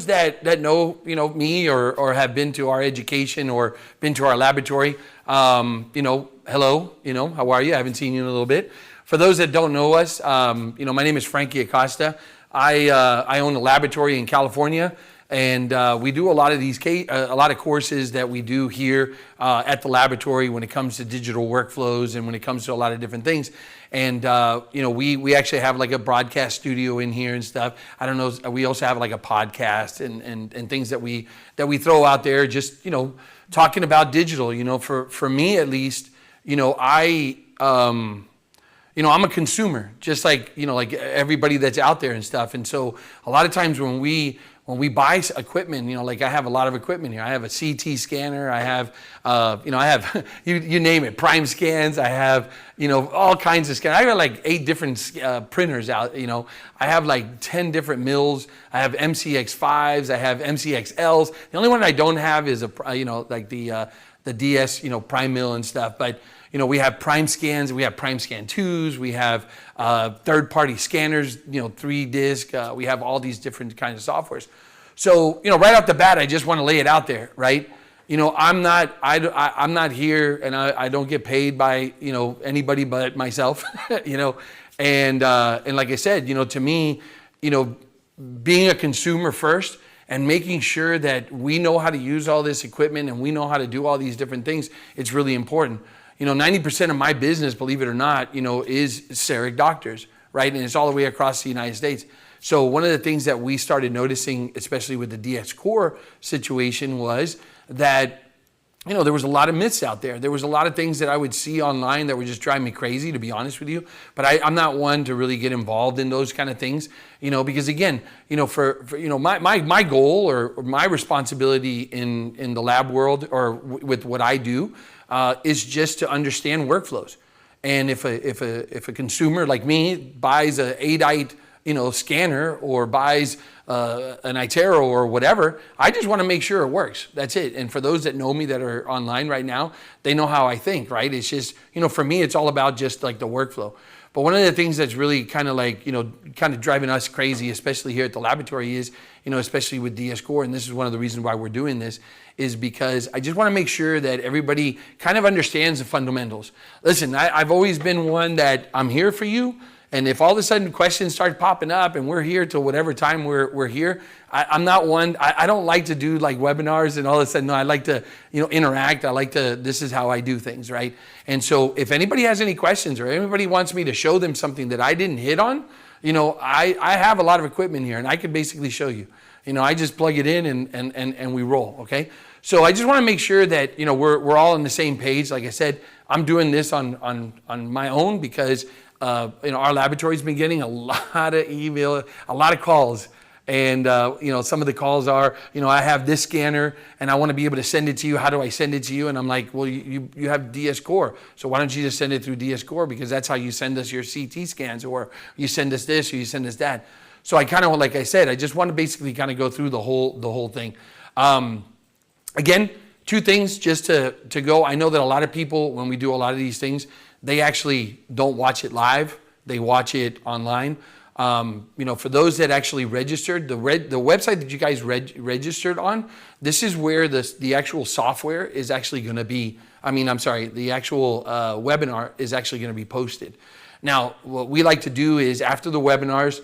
those that know, me or have been to our education or been to our laboratory, hello, how are you? I haven't seen you in a little bit. For those that don't know us, my name is Frankie Acosta. I own a laboratory in California, and we do a lot of courses that we do here at the laboratory when it comes to digital workflows and when it comes to a lot of different things. And we actually have like a broadcast studio in here and stuff. I don't know. We also have like a podcast and things that we throw out there, just talking about digital. For me at least, I'm a consumer, just like like everybody that's out there and stuff. And so a lot of times when we buy equipment, like I have a lot of equipment here. I have a CT scanner. I have, I have, you name it, Primescans. I have, all kinds of scanners. I have like 8 different printers out. I have like 10 different mills. I have MCX5s. I have MCXLs. The only one I don't have is like the DS, Prime mill and stuff. But we have Primescans. We have Primescan 2s. We have third-party scanners. 3-disc. We have all these different kinds of softwares. So right off the bat, I just want to lay it out there, right? I'm not here, and I don't get paid by anybody but myself, and like I said, to me, being a consumer first and making sure that we know how to use all this equipment and we know how to do all these different things, it's really important. 90% of my business, believe it or not, is CEREC doctors, right? And it's all the way across the United States. So one of the things that we started noticing, especially with the DS Core situation, was that, there was a lot of myths out there. There was a lot of things that I would see online that would just drive me crazy, to be honest with you. But I'm not one to really get involved in those kind of things, because again, my goal or my responsibility in the lab world or with what I do is just to understand workflows. And if a consumer like me buys a 8-ite scanner or buys an iTero or whatever, I just want to make sure it works. That's it. And for those that know me that are online right now, they know how I think, right? It's just, for me, it's all about just like the workflow. But one of the things that's really kind of like, kind of driving us crazy, especially here at the laboratory is, especially with DS Core, and this is one of the reasons why we're doing this, is because I just want to make sure that everybody kind of understands the fundamentals. Listen, I've always been one that I'm here for you. And if all of a sudden questions start popping up and we're here till whatever time we're here, I'm not one, I don't like to do like webinars and all of a sudden, no, I like to, interact. I like to, this is how I do things, right? And so if anybody has any questions or anybody wants me to show them something that I didn't hit on, I have a lot of equipment here and I can basically show you. I just plug it in and we roll, okay? So I just want to make sure that, we're all on the same page. Like I said, I'm doing this on my own because our laboratory's been getting a lot of email, a lot of calls. And, some of the calls are, I have this scanner and I want to be able to send it to you. How do I send it to you? And I'm like, well, you have DS Core. So why don't you just send it through DS Core? Because that's how you send us your CT scans, or you send us this or you send us that. So I kind of, like I said, I just want to basically kind of go through the whole thing. Again, 2 things just to go. I know that a lot of people, when we do a lot of these things, they actually don't watch it live. They watch it online. For those that actually registered, the website that you guys registered on, this is where the actual software is actually going to be, the actual webinar is actually going to be posted. Now, what we like to do is after the webinars,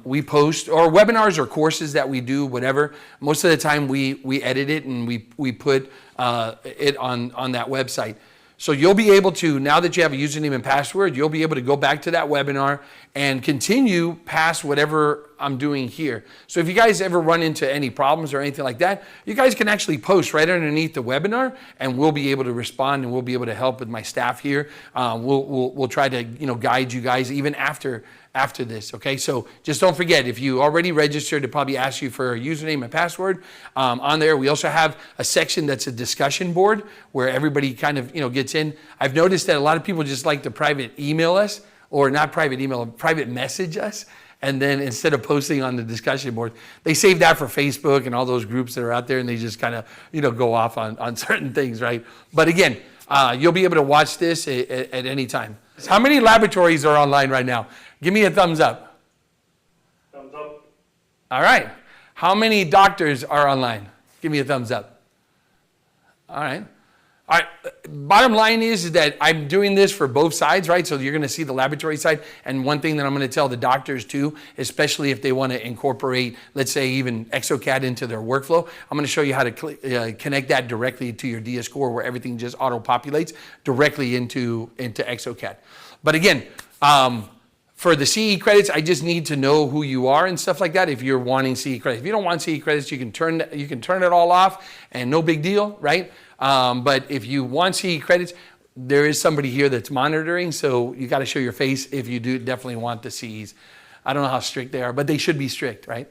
we post, or webinars or courses that we do, whatever. Most of the time we edit it and we put it on that website. So you'll be able to, now that you have a username and password, you'll be able to go back to that webinar and continue past whatever I'm doing here. So if you guys ever run into any problems or anything like that, you guys can actually post right underneath the webinar and we'll be able to respond and we'll be able to help with my staff here. We'll try to guide you guys even after this, okay? So just don't forget, if you already registered, it probably asks you for a username and password. On there, we also have a section that's a discussion board where everybody kind of gets in. I've noticed that a lot of people just like to private email us, or not private email, private message us. And then instead of posting on the discussion board, they save that for Facebook and all those groups that are out there, and they just kind of go off on certain things, right? But again, you'll be able to watch this at any time. How many laboratories are online right now? Give me a thumbs up. Thumbs up. All right. How many doctors are online? Give me a thumbs up. All right. All right. Bottom line is that I'm doing this for both sides, right? So you're going to see the laboratory side. And one thing that I'm going to tell the doctors too, especially if they want to incorporate, let's say, even exocad into their workflow, I'm going to show you how to connect that directly to your DS Core, where everything just auto-populates directly into exocad. But again, for the CE credits, I just need to know who you are and stuff like that. If you're wanting CE credits, if you don't want CE credits, you can turn it all off, and no big deal, right? But if you want CE credits, there is somebody here that's monitoring, so you got to show your face if you do definitely want the CEs. I don't know how strict they are, but they should be strict, right?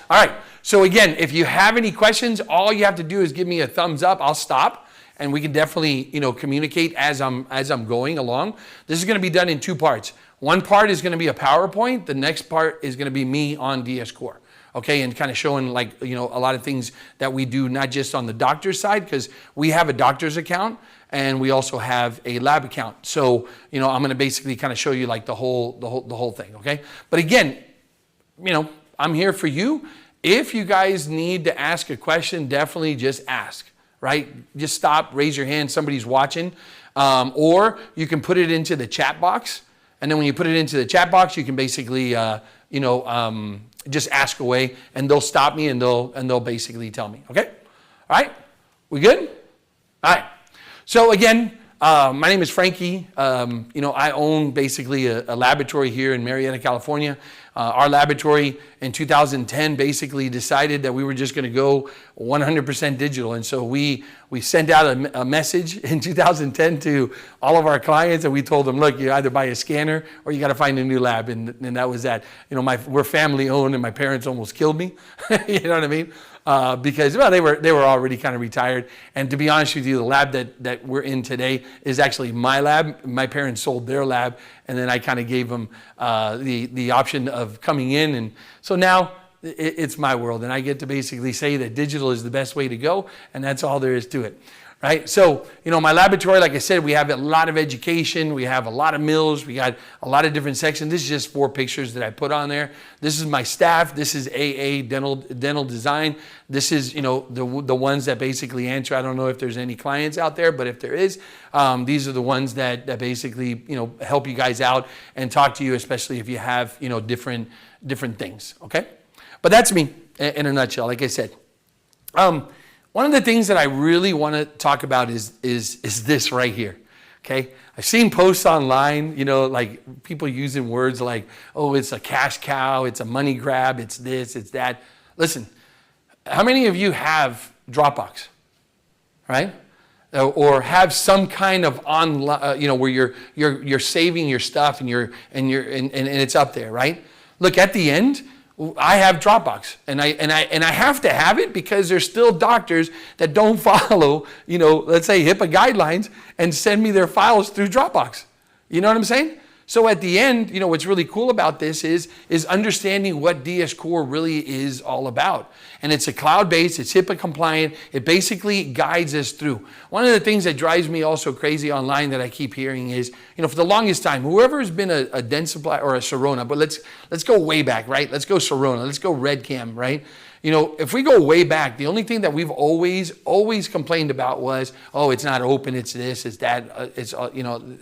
All right. So again, if you have any questions, all you have to do is give me a thumbs up. I'll stop, and we can definitely, communicate as I'm going along. This is going to be done in two parts. One part is going to be a PowerPoint. The next part is going to be me on DS Core. Okay, and kind of showing a lot of things that we do, not just on the doctor's side, because we have a doctor's account and we also have a lab account. So, I'm going to basically kind of show you like the whole thing. Okay, but again, I'm here for you. If you guys need to ask a question, definitely just ask. Right? Just stop, raise your hand. Somebody's watching, or you can put it into the chat box. And then when you put it into the chat box, you can basically, just ask away, and they'll stop me, and they'll basically tell me. Okay, all right, we good? All right. So again, my name is Frankie. I own basically a laboratory here in Marietta, California. Our laboratory in 2010 basically decided that we were just going to go 100% digital. And so we sent out a message in 2010 to all of our clients, and we told them, look, you either buy a scanner or you got to find a new lab. And that was that. We're family owned, and my parents almost killed me. You know what I mean? Because they were already kind of retired. And to be honest with you, the lab that we're in today is actually my lab. My parents sold their lab, and then I kind of gave them the option of coming in. And so now it's my world, and I get to basically say that digital is the best way to go, and that's all there is to it. Right? So, my laboratory, like I said, we have a lot of education. We have a lot of mills. We got a lot of different sections. This is just 4 pictures that I put on there. This is my staff. This is AA dental design. This is, the ones that basically answer. I don't know if there's any clients out there, but if there is, these are the ones that basically, help you guys out and talk to you, especially if you have, different things. Okay. But that's me in a nutshell, like I said. One of the things that I really want to talk about is this right here, okay? I've seen posts online, like people using words like, oh, it's a cash cow, it's a money grab, it's this, it's that. Listen, how many of you have Dropbox, right? Or have some kind of online, where you're saving your stuff and it's up there, right? Look, at the end, I have Dropbox, and I have to have it because there's still doctors that don't follow, let's say HIPAA guidelines and send me their files through Dropbox. You know what I'm saying? So at the end, what's really cool about this is understanding what DS Core really is all about. And it's a cloud-based, it's HIPAA compliant, it basically guides us through. One of the things that drives me also crazy online that I keep hearing is, for the longest time, whoever has been a Dentsply or a Sirona, but let's go way back, right? Let's go Sirona, let's go RedCam, right? If we go way back, the only thing that we've always complained about was, oh, it's not open, it's this, it's that,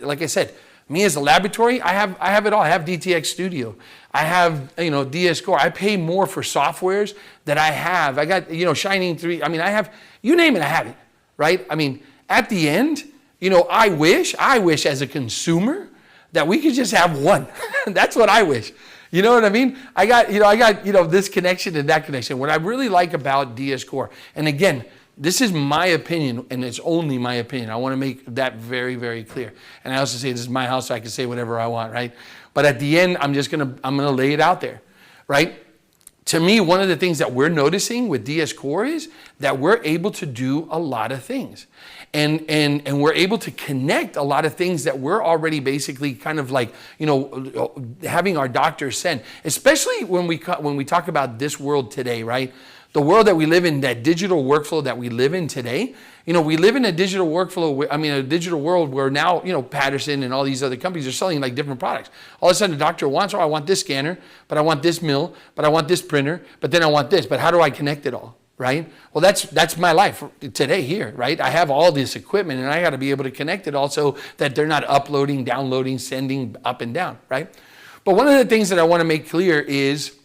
like I said, me as a laboratory, I have it all. I have DTX Studio. I have, DS Core. I pay more for softwares that I have. I got, Shining 3. I mean, I have, you name it, I have it, right? I mean, at the end, I wish as a consumer that we could just have one. That's what I wish. You know what I mean? I got this connection and that connection. What I really like about DS Core, and again, this is my opinion, and it's only my opinion. I want to make that very, very clear. And I also say this is my house, so I can say whatever I want, right? But at the end, I'm gonna lay it out there, right? To me, one of the things that we're noticing with DS Core is that we're able to do a lot of things. And we're able to connect a lot of things that we're already basically kind of like, having our doctors send, especially when we talk about this world today, right? the world that we live in, that digital workflow that we live in today, we live in a digital workflow, a digital world where now, Patterson and all these other companies are selling like different products. All of a sudden the doctor wants, I want this scanner, but I want this mill, but I want this printer, but then I want this, but how do I connect it all, right? Well, that's my life today here, right? I have all this equipment and I got to be able to connect it also that they're not uploading, downloading, sending up and down, right? But one of the things that I want to make clear is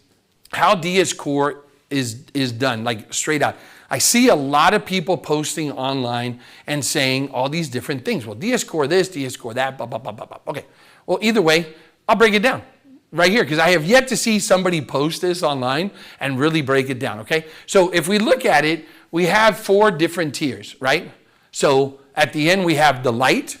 how DS Core is done, like straight out. I see a lot of people posting online and saying all these different things. Well, DS Core this, DS Core that, blah, blah, blah, blah, blah. Okay, well, either way, I'll break it down right here because I have yet to see somebody post this online and really break it down, okay? So if we look at it, we have 4 different tiers, right? So at the end, we have the light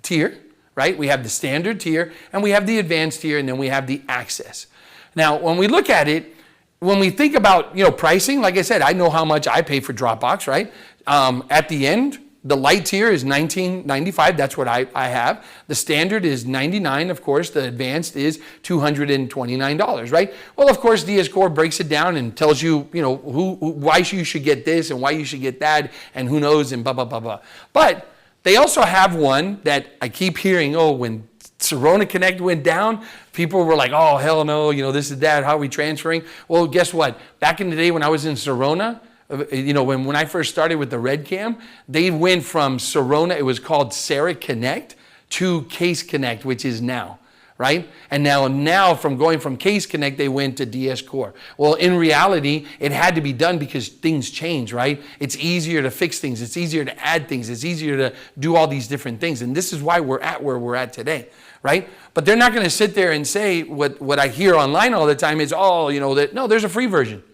tier, right? We have the standard tier, and we have the advanced tier, and then we have the access. Now, when we look at it, when we think about, pricing, like I said, I know how much I pay for Dropbox, right? At the end, the light tier is $19.95. That's what I have. The standard is $99, of course. The advanced is $229, right? Well, of course, DS Core breaks it down and tells you, why you should get this and why you should get that and who knows and blah, blah, blah, blah. But they also have one that I keep hearing, when Sirona Connect went down, people were like, oh, hell no, this is that, how are we transferring? Well, guess what? Back in the day when I was in Sirona, when I first started with the Red Cam, they went from Sirona, it was called CEREC Connect, to Case Connect, which is now, right? And now from going from Case Connect, they went to DS Core. Well, in reality, it had to be done because things change, right? It's easier to fix things. It's easier to add things. It's easier to do all these different things. And this is why we're at where we're at today, right? But they're not going to sit there and say what I hear online all the time is, no, there's a free version.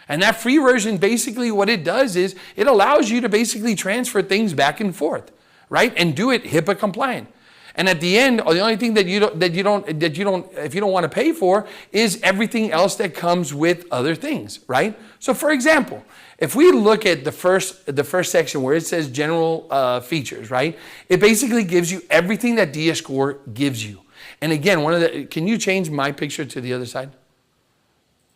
And that free version, basically what it does is it allows you to basically transfer things back and forth, right? And do it HIPAA compliant. And at the end, the only thing that you don't, if you don't want to pay for is everything else that comes with other things, right? So for example, if we look at the first section where it says general features, right? It basically gives you everything that DS Core gives you. And again, can you change my picture to the other side?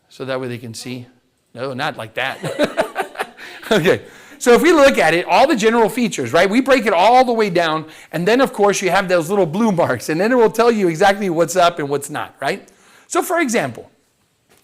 So that way they can see. No, not like that. Okay. So if we look at it, all the general features, right? We break it all the way down. And then, of course, you have those little blue marks. And then it will tell you exactly what's up and what's not, right? So, for example,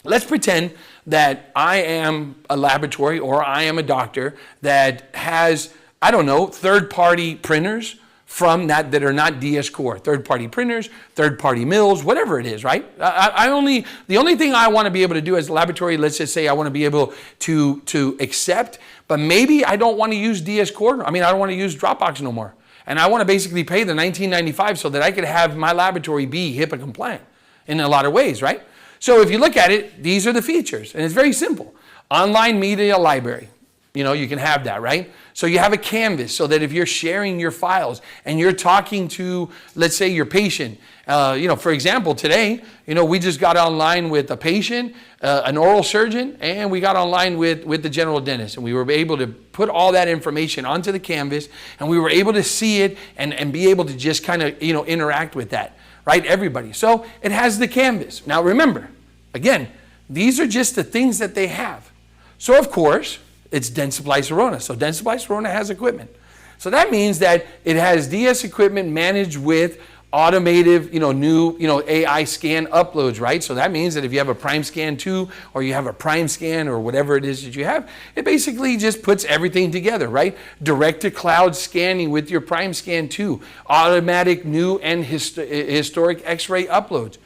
let's pretend that I am a laboratory or I am a doctor that has, third-party printers from that are not DS Core, third-party printers, third-party mills, whatever it is, right? The only thing I want to be able to do as a laboratory, let's just say I want to be able to accept, but maybe I don't want to use DS Core. I don't want to use Dropbox no more. And I want to basically pay the $19.95 so that I could have my laboratory be HIPAA compliant in a lot of ways, right? So if you look at it, these are the features, and it's very simple. Online media library. You can have that, right? So you have a canvas so that if you're sharing your files and you're talking to, let's say, your patient, for example, today, we just got online with a patient, an oral surgeon, and we got online with the general dentist. And we were able to put all that information onto the canvas, and we were able to see it and be able to just kind of, interact with that, right? Everybody. So it has the canvas. Now remember, again, these are just the things that they have. So of course, it's Dentsply Sirona. So Dentsply Sirona has equipment. So that means that it has DS equipment managed with automated, new, AI scan uploads, right? So that means that if you have a Primescan 2 or you have a Primescan or whatever it is that you have, it basically just puts everything together, right? Direct to cloud scanning with your Primescan 2, automatic new and historic X-ray uploads.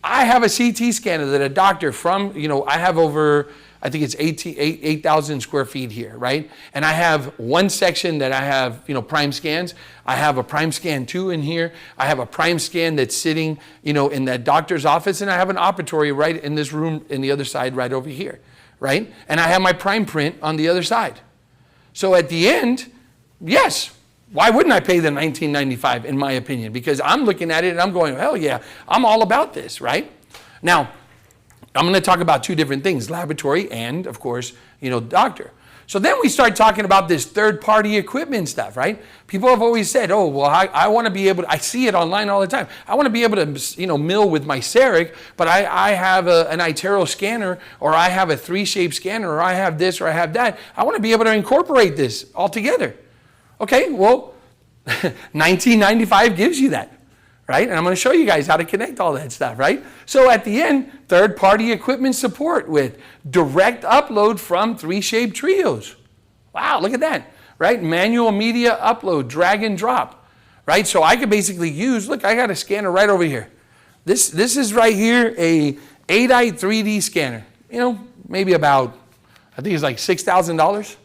I have a CT scanner that a doctor from, I have over, I think it's 8,000 square feet here, right? And I have one section that I have, prime scans. I have a Primescan 2 in here. I have a Primescan that's sitting, in that doctor's office. And I have an operatory right in this room in the other side right over here, right? And I have my Prime Print on the other side. So at the end, yes, why wouldn't I pay the $19.95 in my opinion? Because I'm looking at it and I'm going, hell yeah, I'm all about this, right? Now, I'm going to talk about two different things, laboratory and, of course, doctor. So then we start talking about this third-party equipment stuff, right? People have always said, oh, well, I want to be able to, I see it online all the time. I want to be able to, mill with my CEREC, but I have an iTero scanner, or I have a 3Shape scanner, or I have this, or I have that. I want to be able to incorporate this all together. Okay, well, 1995 gives you that, right? And I'm going to show you guys how to connect all that stuff, right? So at the end, third-party equipment support with direct upload from 3Shape trios. Wow, look at that, right? Manual media upload, drag and drop, right? So I could basically use, look, I got a scanner right over here. This is right here, a 8i 3D scanner. Maybe about, I think it's like $6,000.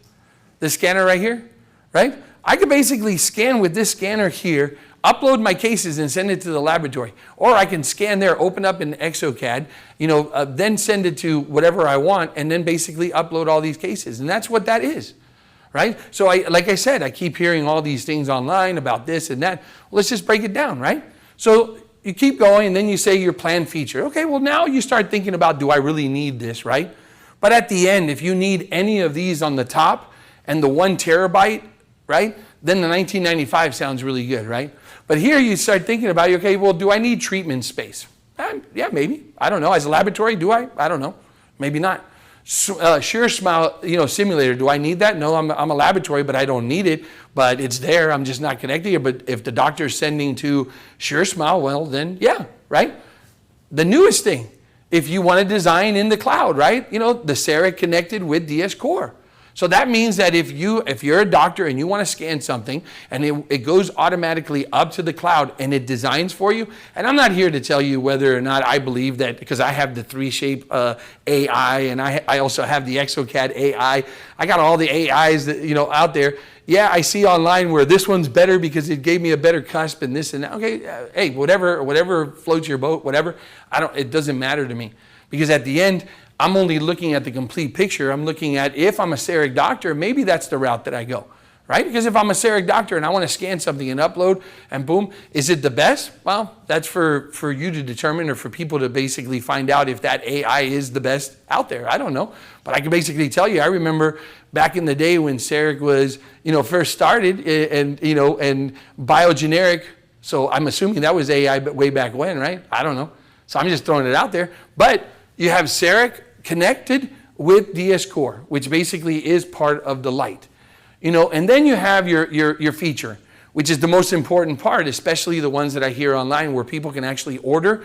This scanner right here, right? I could basically scan with this scanner here, upload my cases and send it to the laboratory. Or I can scan there, open up in exocad, then send it to whatever I want, and then basically upload all these cases. And that's what that is, right? So like I said, I keep hearing all these things online about this and that. Well, let's just break it down, right? So you keep going, and then you say your planned feature. Okay, well, now you start thinking about, do I really need this, right? But at the end, if you need any of these on the top and the 1 terabyte, right, then the 1995 sounds really good, right? But here you start thinking about, okay, well, do I need treatment space? Yeah, maybe. I don't know. As a laboratory, do I? I don't know. Maybe not. Sure Smile, simulator, do I need that? No, I'm a laboratory, but I don't need it. But it's there. I'm just not connecting it. But if the doctor's sending to Sure Smile, well, then yeah, right? The newest thing, if you want to design in the cloud, right? The CEREC connected with DS Core. So that means that if you're a doctor and you want to scan something and it goes automatically up to the cloud and it designs for you, and I'm not here to tell you whether or not I believe that, because I have the 3Shape AI, and I also have the exocad AI. I got all the AIs that out there. Yeah, I see online where this one's better because it gave me a better cusp and this and that. Okay, hey, whatever floats your boat, whatever. It doesn't matter to me, because at the end, I'm only looking at the complete picture. I'm looking at, if I'm a CEREC doctor, maybe that's the route that I go, right? Because if I'm a CEREC doctor and I want to scan something and upload and boom, is it the best? Well, that's for you to determine, or for people to basically find out if that AI is the best out there. I don't know. But I can basically tell you, I remember back in the day when CEREC was, first started and biogeneric. So I'm assuming that was AI way back when, right? I don't know. So I'm just throwing it out there. But you have CEREC connected with DS Core, which basically is part of the light. And then you have your feature, which is the most important part, especially the ones that I hear online where people can actually order,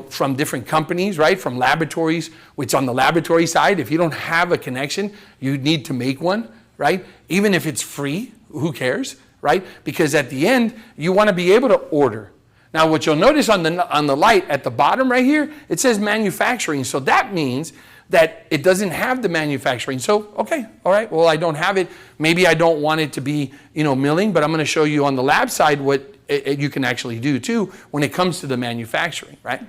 from different companies, right? From laboratories, which on the laboratory side, if you don't have a connection, you need to make one, right? Even if it's free, who cares, right? Because at the end, you want to be able to order. Now, what you'll notice on the light at the bottom right here, it says manufacturing. So that means that it doesn't have the manufacturing. So, okay, all right, well, I don't have it. Maybe I don't want it to be, milling, but I'm going to show you on the lab side what you can actually do too when it comes to the manufacturing, right?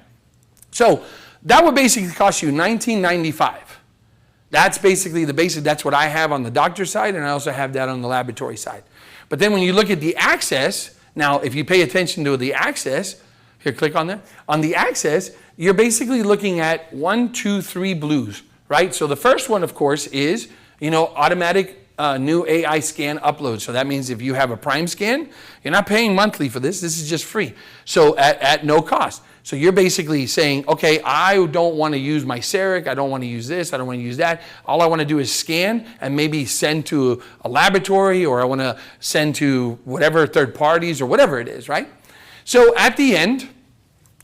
So that would basically cost you $19.95. That's basically the basic. That's what I have on the doctor side, and I also have that on the laboratory side. But then when you look at the access, now, if you pay attention to the access, here, click on that. On the access, you're basically looking at 1, 2, 3 blues, right? So the first one, of course, is, automatic new AI scan upload. So that means if you have a Primescan, you're not paying monthly for this. This is just free. So at no cost. So you're basically saying, okay, I don't want to use my CEREC. I don't want to use this. I don't want to use that. All I want to do is scan and maybe send to a laboratory, or I want to send to whatever third parties or whatever it is, right? So at the end,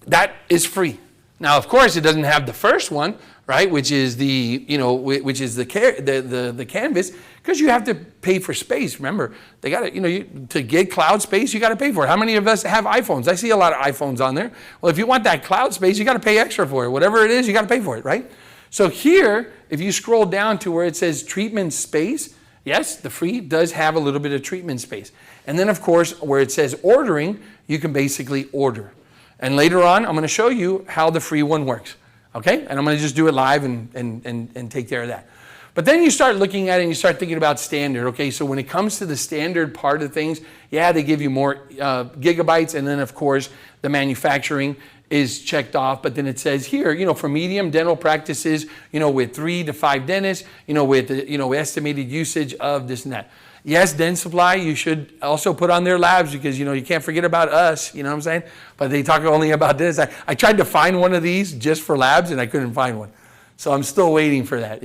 that is free. Now, of course, it doesn't have the first one, right? Which is the, which is the canvas, because you have to pay for space. Remember, they got to, to get cloud space, you got to pay for it. How many of us have iPhones? I see a lot of iPhones on there. Well, if you want that cloud space, you got to pay extra for it. Whatever it is, you got to pay for it, right? So here, if you scroll down to where it says treatment space, yes, the free does have a little bit of treatment space. And then, of course, where it says ordering, you can basically order. And later on, I'm going to show you how the free one works. Okay? And I'm going to just do it live and take care of that. But then you start looking at it and you start thinking about standard. Okay, so when it comes to the standard part of things, yeah, they give you more gigabytes. And then, of course, the manufacturing is checked off, but then it says here, for medium dental practices, with 3 to 5 dentists, with, estimated usage of this and that. Yes, Dentsply, you should also put on their labs because, you can't forget about us, you know what I'm saying? But they talk only about this. I tried to find one of these just for labs and I couldn't find one. So I'm still waiting for that,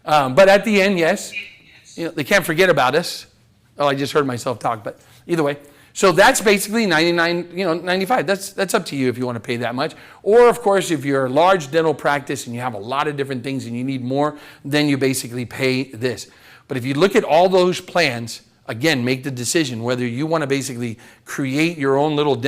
But at the end, yes, they can't forget about us. Oh, I just heard myself talk, but either way. So that's basically $99, $95. That's up to you if you want to pay that much. Or of course, if you're a large dental practice and you have a lot of different things and you need more, then you basically pay this. But if you look at all those plans, again, make the decision whether you want to basically create your own little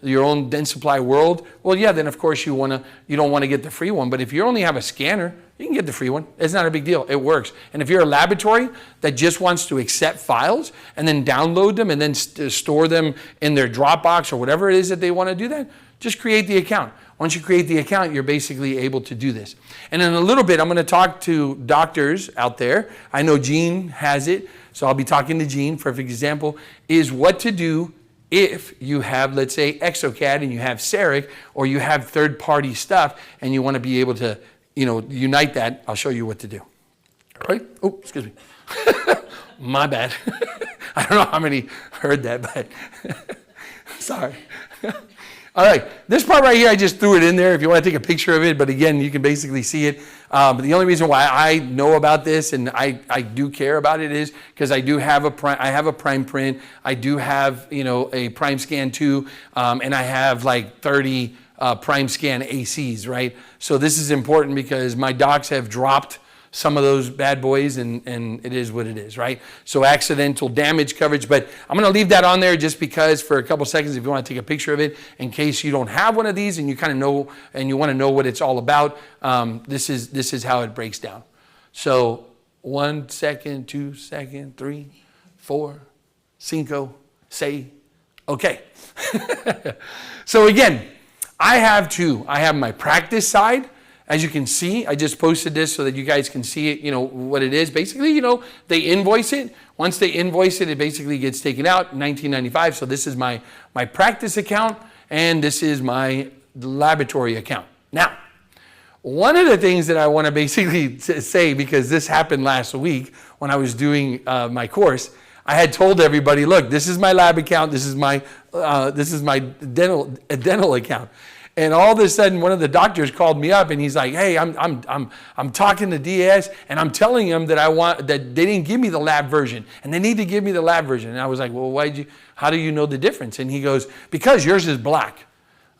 your own Dentsply world. Well, yeah, then of course you don't want to get the free one. But if you only have a scanner, you can get the free one. It's not a big deal. It works. And if you're a laboratory that just wants to accept files and then download them and then store them in their Dropbox or whatever it is that they want to do that, just create the account. Once you create the account, you're basically able to do this. And in a little bit, I'm going to talk to doctors out there. I know Gene has it, so I'll be talking to Gene. Perfect example is what to do if you have, let's say, exocad and you have CEREC or you have third-party stuff and you want to be able to unite that. I'll show you what to do. All right? Oh, excuse me. My bad. I don't know how many heard that, but sorry. All right, this part right here, I just threw it in there if you want to take a picture of it, but again, you can basically see it. But the only reason why I know about this and I do care about it is because I do have I have a Prime print, I do have, a Primescan 2, and I have like 30 Primescan ACs, right? So this is important because my docs have dropped some of those bad boys and it is what it is, right? So accidental damage coverage, but I'm going to leave that on there just because for a couple seconds if you want to take a picture of it in case you don't have one of these and you kind of know and you want to know what it's all about. This is how it breaks down. So 1 second, 2 second, 3, 4, 5, 6, okay. So again, I have two. I have my practice side. As you can see, I just posted this so that you guys can see it, what it is. Basically, they invoice it. Once they invoice it, it basically gets taken out, $19.95. So this is my practice account, and this is my laboratory account. Now, one of the things that I want to basically say, because this happened last week when I was doing my course, I had told everybody, look, this is my lab account, this is my dental account. And all of a sudden, one of the doctors called me up, and he's like, "Hey, I'm talking to DS, and I'm telling him that that they didn't give me the lab version, and they need to give me the lab version." And I was like, "Well, how do you know the difference?" And he goes, "Because yours is black."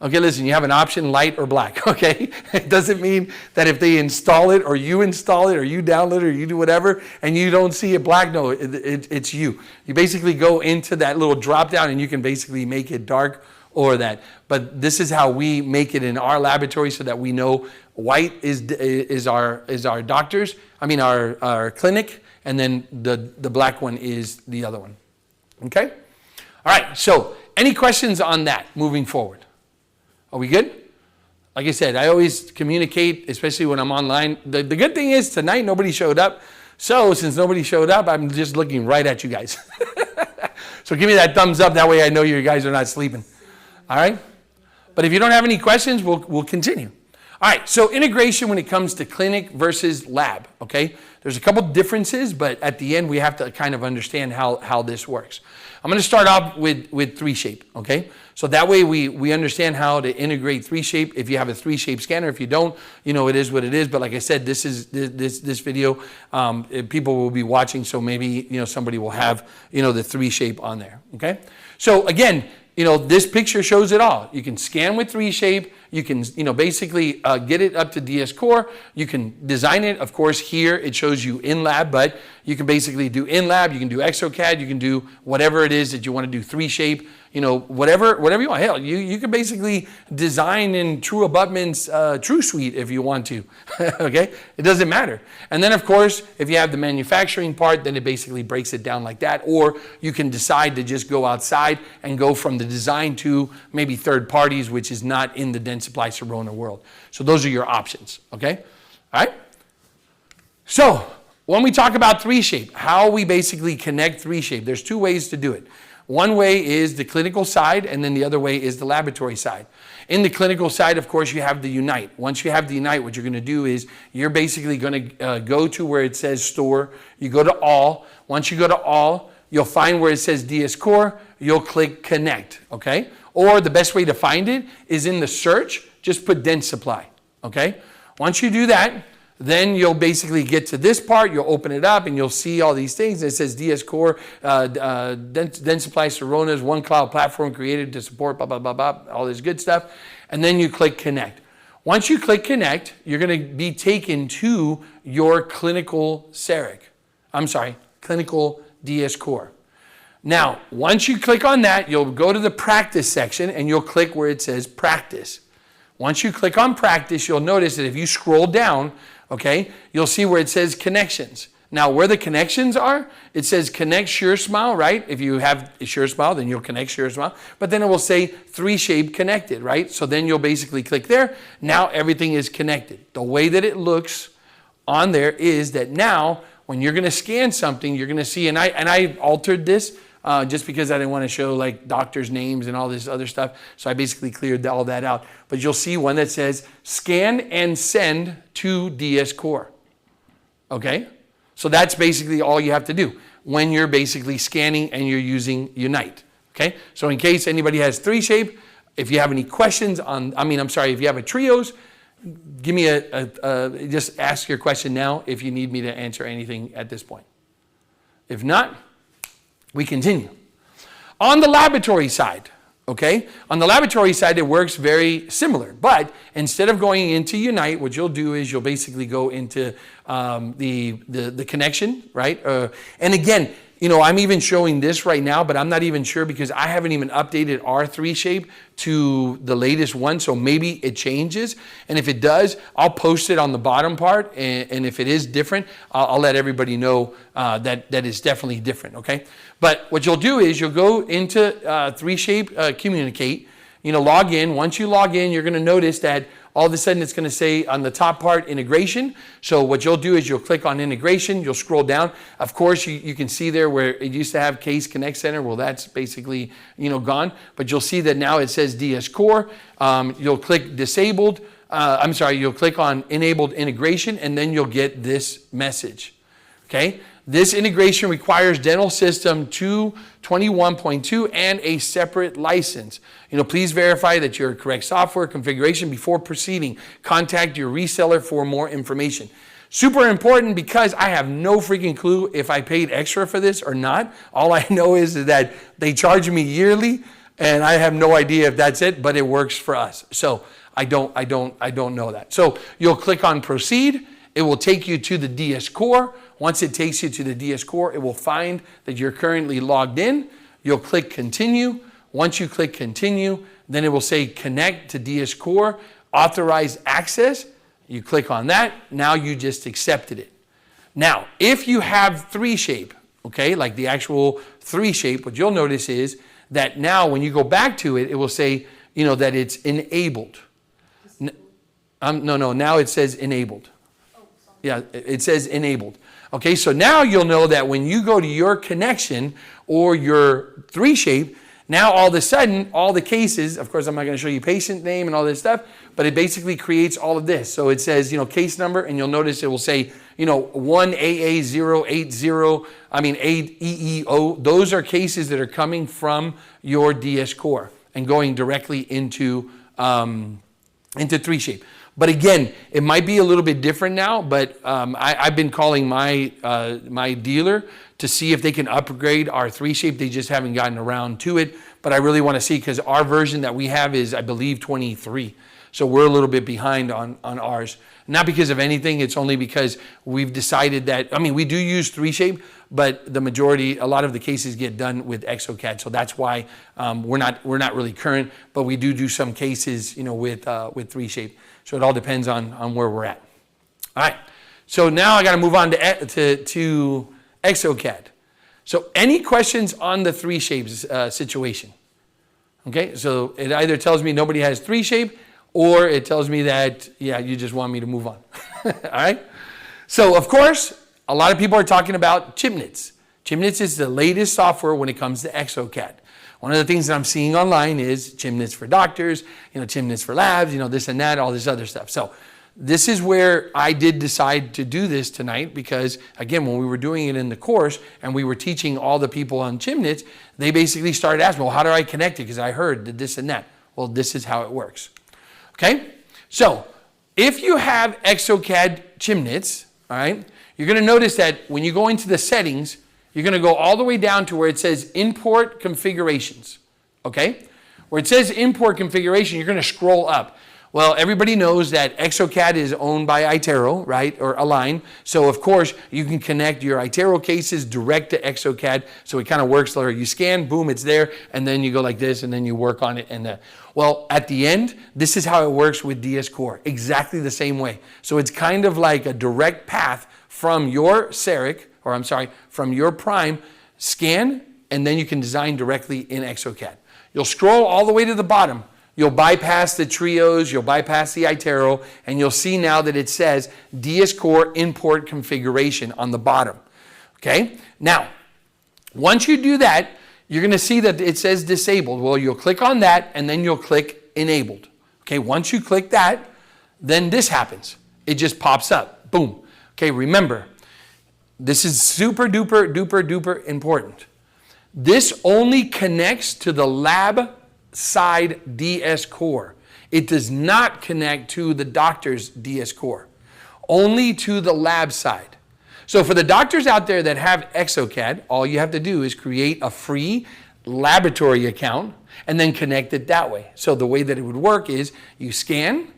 Okay, listen, you have an option, light or black. Okay, it doesn't mean that if they install it, or you install it, or you download it, or you do whatever, and you don't see it black. No, it's you. You basically go into that little drop down, and you can basically make it dark or that. But this is how we make it in our laboratory so that we know white is our doctors, our clinic, and then the black one is the other one. Okay? All right, so any questions on that moving forward? Are we good? Like I said, I always communicate, especially when I'm online. The good thing is tonight nobody showed up. So since nobody showed up, I'm just looking right at you guys. So give me that thumbs up. That way I know you guys are not sleeping. All right? But if you don't have any questions, we'll continue. All right, so integration when it comes to clinic versus lab, okay? There's a couple differences, but at the end, we have to kind of understand how this works. I'm going to start off with 3Shape, okay? So that way we understand how to integrate 3Shape. If you have a 3Shape scanner, if you don't, it is what it is. But like I said, this video, people will be watching, so maybe, somebody will have, the 3Shape on there, okay? So again, this picture shows it all. You can scan with 3Shape. You can, basically get it up to DS Core. You can design it. Of course, here it shows you in lab, but you can basically do in lab. You can do exocad. You can do whatever it is that you want to do. 3Shape. Whatever you want. Hell, you can basically design in True Abutment's True Suite if you want to. Okay, it doesn't matter. And then of course, if you have the manufacturing part, then it basically breaks it down like that. Or you can decide to just go outside and go from the design to maybe third parties, which is not in the Dentsply Sirona world. So those are your options. Okay, all right. So when we talk about 3Shape, how we basically connect 3Shape, there's two ways to do it. One way is the clinical side, and then the other way is the laboratory side. In the clinical side, of course, you have the Unite. Once you have the Unite, what you're going to do is you're basically going to go to where it says Store. You go to All. Once you go to All, you'll find where it says DS Core. You'll click Connect, okay? Or the best way to find it is in the search. Just put Dentsply, okay? Once you do that, then you'll basically get to this part. You'll open it up and you'll see all these things. It says DS Core, Dentsply Sirona's one cloud platform created to support blah, blah, blah, blah, all this good stuff. And then you click Connect. Once you click Connect, you're going to be taken to your clinical CEREC. I'm sorry, clinical DS Core. Now, once you click on that, you'll go to the practice section and you'll click where it says practice. Once you click on practice, you'll notice that if you scroll down, okay, you'll see where it says connections. Now, where the connections are, it says connect SureSmile, right? If you have SureSmile, then you'll connect SureSmile. But then it will say 3Shape connected, right? So then you'll basically click there. Now everything is connected. The way that it looks on there is that now when you're going to scan something, you're going to see, and I altered this just because I didn't want to show like doctors' names and all this other stuff. So I basically cleared all that out. But you'll see one that says scan and send to DS Core. Okay? So that's basically all you have to do when you're basically scanning and you're using Unite. Okay? So in case anybody has 3Shape, if you have any questions on, if you have a Trios, give me just ask your question now if you need me to answer anything at this point. If not, we continue. On the laboratory side, okay? On the laboratory side, it works very similar. But instead of going into Unite, what you'll do is you'll basically go into the connection, right? And again, I'm even showing this right now, but I'm not even sure because I haven't even updated our 3Shape to the latest one. So maybe it changes. And if it does, I'll post it on the bottom part. And if it is different, I'll let everybody know that is definitely different, okay? But what you'll do is you'll go into 3Shape Communicate, log in. Once you log in, you're going to notice that all of a sudden it's going to say on the top part integration. So what you'll do is you'll click on integration, you'll scroll down. Of course, you can see there where it used to have Case Connect Center. Well, that's basically gone. But you'll see that now it says DS Core. You'll click disabled. You'll click on enabled integration, and then you'll get this message. Okay. This integration requires Dental System 221.2 and a separate license. Please verify that your correct software configuration before proceeding. Contact your reseller for more information. Super important because I have no freaking clue if I paid extra for this or not. All I know is that they charge me yearly, and I have no idea if that's it, but it works for us. So I don't know that. So you'll click on proceed. It will take you to the DS Core. Once it takes you to the DS Core, it will find that you're currently logged in. You'll click continue. Once you click continue, then it will say connect to DS Core, authorize access. You click on that. Now you just accepted it. Now, if you have 3Shape, okay, like the actual 3Shape, what you'll notice is that now when you go back to it, it will say, that it's enabled. No, now it says enabled. Yeah, it says enabled. Okay, so now you'll know that when you go to your connection or your 3Shape, now all of a sudden, all the cases, of course, I'm not going to show you patient name and all this stuff, but it basically creates all of this. So it says, case number, and you'll notice it will say, 1AA080, 8EEO. Those are cases that are coming from your DS Core and going directly into 3Shape. But again, it might be a little bit different now, but I've been calling my dealer to see if they can upgrade our 3Shape. They just haven't gotten around to it, but I really want to see because our version that we have is, I believe, 23. So we're a little bit behind on ours. Not because of anything, it's only because we've decided that, we do use 3Shape, but a lot of the cases get done with exocad. So that's why we're not really current, but we do some cases, with 3Shape. So it all depends on where we're at. All right. So now I got to move on to exocad. So any questions on the 3Shapes situation? Okay. So it either tells me nobody has 3Shape, or it tells me that, you just want me to move on. All right. So of course, a lot of people are talking about ChipNits. ChipNits is the latest software when it comes to exocad. One of the things that I'm seeing online is chimnets for doctors, chimnets for labs, this and that, all this other stuff. So this is where I did decide to do this tonight because, again, when we were doing it in the course and we were teaching all the people on chimnets, they basically started asking, well, how do I connect it? Because I heard this and that. Well, this is how it works. Okay? So if you have exocad chimnets, all right, you're going to notice that when you go into the settings, you're going to go all the way down to where it says import configurations. Okay? Where it says import configuration, you're going to scroll up. Well, everybody knows that exocad is owned by iTero, right, or Align. So, of course, you can connect your iTero cases direct to exocad. So it kind of works like you scan, boom, it's there, and then you go like this, and then you work on it. Well, at the end, this is how it works with DS Core, exactly the same way. So it's kind of like a direct path from your CEREC, from your Prime, scan, and then you can design directly in exocad. You'll scroll all the way to the bottom. You'll bypass the trios, you'll bypass the iTero, and you'll see now that it says DS Core import configuration on the bottom. Okay? Now, once you do that, you're going to see that it says disabled. Well, you'll click on that, and then you'll click enabled. Okay? Once you click that, then this happens. It just pops up. Boom. Okay, remember, this is super duper, duper, duper important. This only connects to the lab side DS Core. It does not connect to the doctor's DS Core, only to the lab side. So for the doctors out there that have exocad, all you have to do is create a free laboratory account and then connect it that way. So the way that it would work is you scan,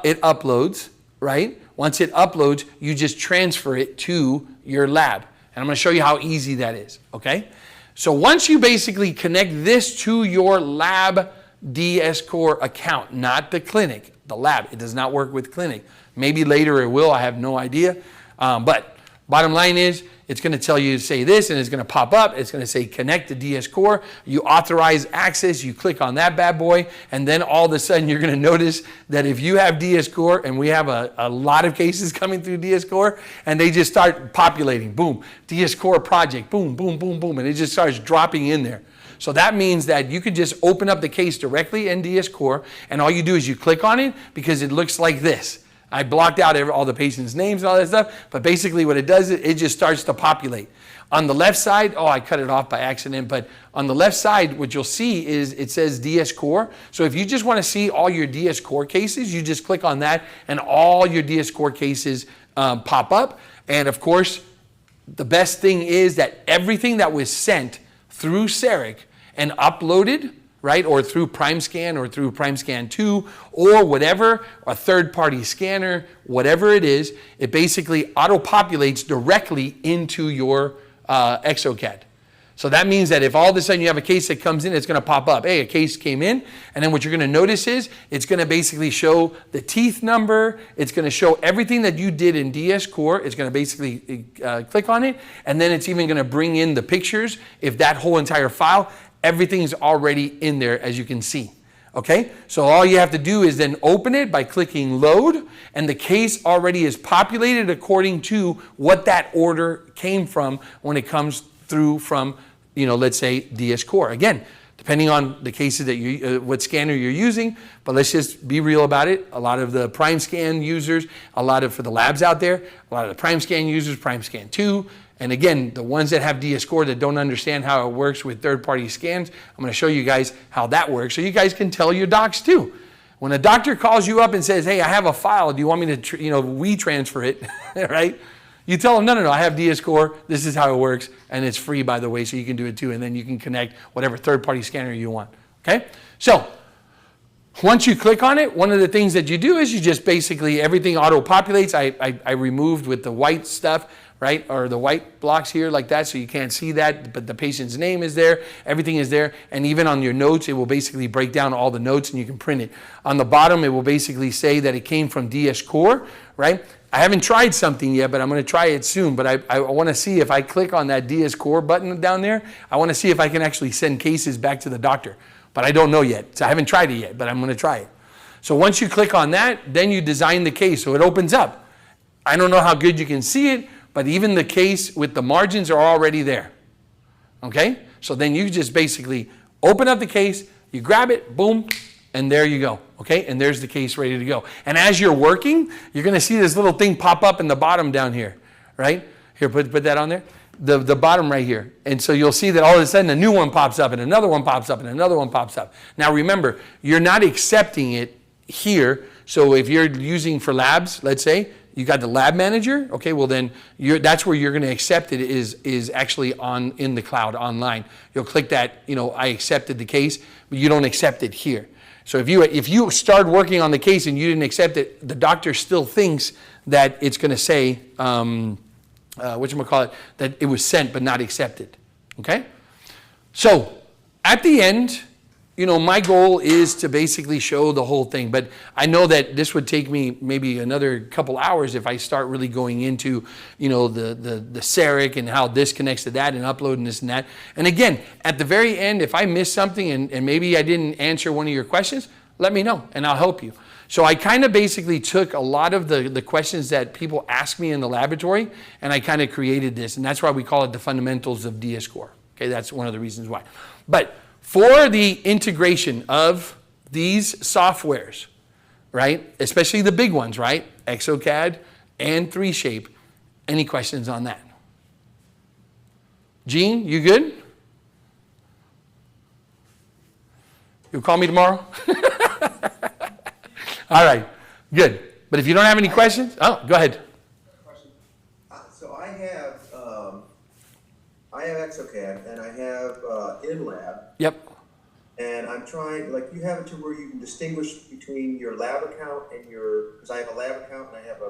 it uploads, right? Once it uploads, you just transfer it to your lab. And I'm going to show you how easy that is, okay? So once you basically connect this to your lab DS Core account, not the clinic, the lab. It does not work with clinic. Maybe later it will, I have no idea. But bottom line is, it's going to tell you to say this, and it's going to pop up. It's going to say connect to DS Core. You authorize access. You click on that bad boy, and then all of a sudden you're going to notice that if you have DS Core, and we have a lot of cases coming through DS Core, and they just start populating. Boom, DS Core project. Boom, boom, boom, boom, and it just starts dropping in there. So that means that you could just open up the case directly in DS Core, and all you do is you click on it because it looks like this. I blocked out all the patients' names and all that stuff, but basically what it does, it just starts to populate. On the left side, I cut it off by accident, but on the left side, what you'll see is it says DS Core. So if you just want to see all your DS Core cases, you just click on that, and all your DS Core cases pop up. And of course, the best thing is that everything that was sent through CEREC and uploaded, right, or through Primescan or through Primescan 2 or whatever, a third-party scanner, whatever it is, it basically auto-populates directly into your exocad. So that means that if all of a sudden you have a case that comes in, it's going to pop up. Hey, a case came in, and then what you're going to notice is it's going to basically show the teeth number. It's going to show everything that you did in DS Core. It's going to basically click on it, and then it's even going to bring in the pictures. If that whole entire file, everything's already in there, as you can see. Okay, so all you have to do is then open it by clicking load, and the case already is populated according to what that order came from when it comes through from, let's say DS Core. Again, depending on the cases that what scanner you're using, but let's just be real about it. A lot of the Primescan users, for the labs out there, a lot of the Primescan users, Primescan 2, and again, the ones that have DS Core that don't understand how it works with third-party scans, I'm going to show you guys how that works so you guys can tell your docs too. When a doctor calls you up and says, hey, I have a file, do you want me to, we transfer it, right? You tell them, no, I have DS Core, this is how it works, and it's free, by the way, so you can do it too, and then you can connect whatever third-party scanner you want, okay? So, once you click on it, one of the things that you do is you just basically, everything auto-populates. I removed with the white stuff, right, or the white blocks here like that, so you can't see that, but the patient's name is there, everything is there, and even on your notes, it will basically break down all the notes and you can print it. On the bottom, it will basically say that it came from DS Core, right? I haven't tried something yet, but I'm going to try it soon, but I want to see if I click on that DS Core button down there, I want to see if I can actually send cases back to the doctor, but I don't know yet, so I haven't tried it yet, but I'm going to try it. So once you click on that, then you design the case, so it opens up. I don't know how good you can see it, but even the case with the margins are already there, okay? So then you just basically open up the case, you grab it, boom, and there you go, okay? And there's the case ready to go. And as you're working, you're gonna see this little thing pop up in the bottom down here, right? Here, put that on there. The bottom right here. And so you'll see that all of a sudden a new one pops up and another one pops up and another one pops up. Now remember, you're not accepting it here. So if you're using for labs, let's say, you got the lab manager, okay, well then that's where you're gonna accept it is actually in the cloud online. You'll click that, I accepted the case, but you don't accept it here. So if you start working on the case and you didn't accept it, the doctor still thinks that it's gonna say, that it was sent but not accepted, okay? So at the end, my goal is to basically show the whole thing, but I know that this would take me maybe another couple hours if I start really going into, the CEREC and how this connects to that and uploading this and that. And again, at the very end, if I missed something and maybe I didn't answer one of your questions, let me know and I'll help you. So I kind of basically took a lot of the questions that people ask me in the laboratory and I kind of created this, and that's why we call it the fundamentals of DS Core. Okay, that's one of the reasons why. But for the integration of these softwares, right, especially the big ones, right, exocad and 3Shape, any questions on that? Gene, you good? You'll call me tomorrow? All right, good. But if you don't have any questions, go ahead. So I have exocad and I have InLab. Yep. And I'm trying, you have it to where you can distinguish between your lab account and because I have a lab account and I have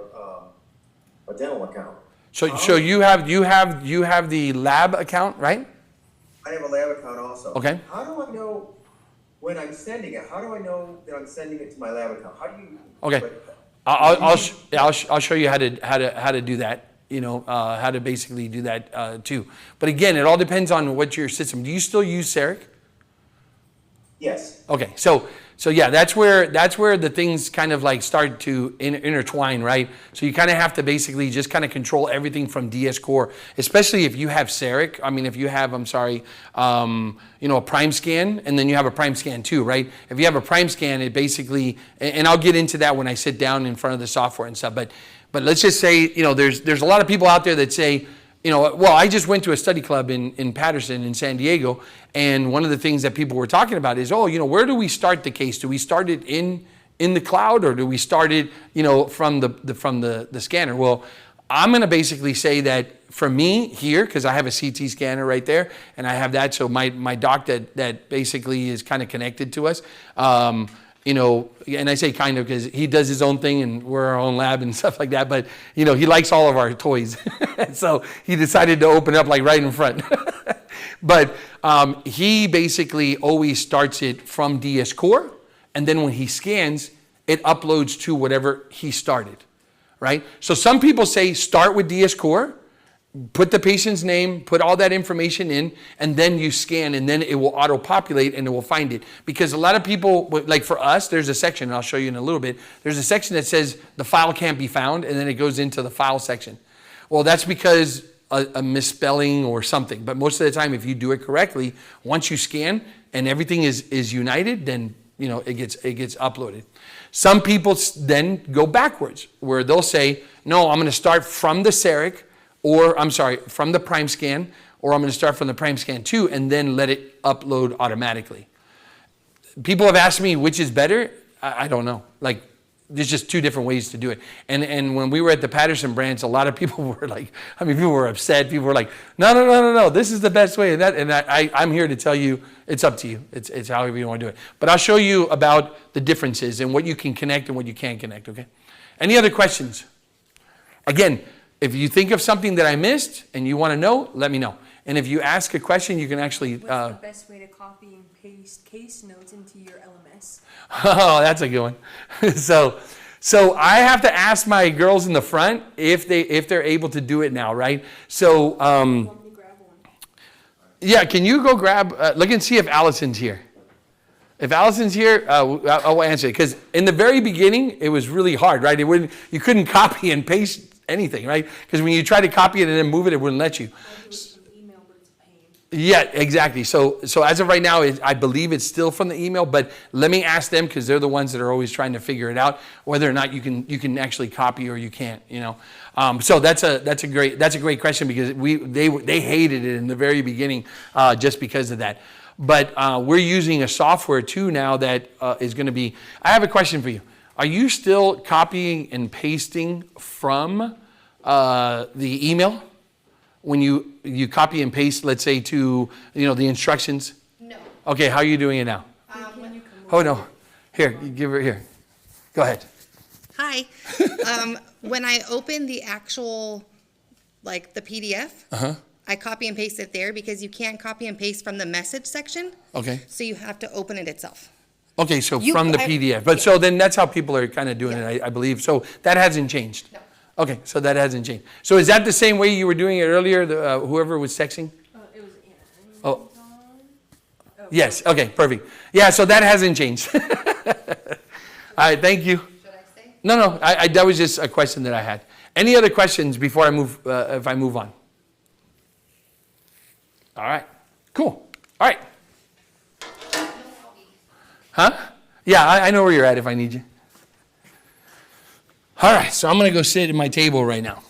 a dental account. So you have the lab account, right? I have a lab account also. Okay. How do I know when I'm sending it? How do I know that I'm sending it to my lab account? How do you? Okay. I'll show you how to do that. How to basically do that too. But again, it all depends on what your system. Do you still use CEREC? Yes. Okay. So yeah, that's where the things kind of start to intertwine, right? So you kind of have to basically just kind of control everything from DS Core, especially if you have CEREC. I mean, if you have, a Primescan, and then you have a Primescan 2, right? If you have a Primescan, it basically, and I'll get into that when I sit down in front of the software and stuff. But let's just say, there's a lot of people out there that say, I just went to a study club in Patterson in San Diego, and one of the things that people were talking about is, where do we start the case? Do we start it in the cloud, or do we start it, from the scanner? Well, I'm going to basically say that for me here, because I have a CT scanner right there, and I have that, so my doc that basically is kind of connected to us. And I say kind of because he does his own thing and we're our own lab and stuff like that, but he likes all of our toys. So he decided to open up right in front. But he basically always starts it from DS Core, and then when he scans, it uploads to whatever he started, right? So some people say start with DS Core, put the patient's name, put all that information in, and then you scan, and then it will auto-populate and it will find it. Because a lot of people, for us, there's a section, and I'll show you in a little bit, there's a section that says the file can't be found, and then it goes into the file section. Well, that's because a misspelling or something. But most of the time, if you do it correctly, once you scan and everything is united, then it gets uploaded. Some people then go backwards, where they'll say, no, I'm going to start from the CEREC, from the Primescan, or I'm going to start from the Primescan 2 and then let it upload automatically. People have asked me which is better. I don't know. There's just two different ways to do it. And when we were at the Patterson branch, a lot of people were people were upset. People were like, no, this is the best way. And I'm here to tell you, it's up to you. It's however you want to do it. But I'll show you about the differences and what you can connect and what you can't connect, okay? Any other questions? Again, if you think of something that I missed and you want to know, let me know. And if you ask a question, you can actually... What's the best way to copy and paste case notes into your LMS? Oh, that's a good one. So I have to ask my girls in the front if they're able to do it now, right? So... Want me to grab one? Yeah, can you go grab... look and see if Allison's here. If Allison's here, I'll answer it. Because in the very beginning, it was really hard, right? You couldn't copy and paste anything, right? Because when you try to copy it and then move it, it wouldn't let you. Email, but it's a pain. Yeah, exactly. So as of right now, I believe it's still from the email, but let me ask them, because they're the ones that are always trying to figure it out, whether or not you can actually copy or you can't. So that's a great question, because they hated it in the very beginning just because of that. But we're using a software too now that is going to be. I have a question for you. Are you still copying and pasting from the email? When you copy and paste, let's say to the instructions? No. Okay, how are you doing it now? Oh no, here, you give her here. Go ahead. Hi. When I open the actual, like the PDF, I copy and paste it there because you can't copy and paste from the message section. Okay. So you have to open it itself. Okay, so from the PDF, but so then that's how people are kind of doing it, I believe. So that hasn't changed. No. Okay, so that hasn't changed. So is that the same way you were doing it earlier, whoever was texting? It was Anna. Oh. Yes, okay, perfect. Yeah, so that hasn't changed. All right, thank you. Should I stay? No, that was just a question that I had. Any other questions before I move, if I move on? All right, cool. All right. Huh? Yeah, I know where you're at if I need you. All right, so I'm going to go sit at my table right now.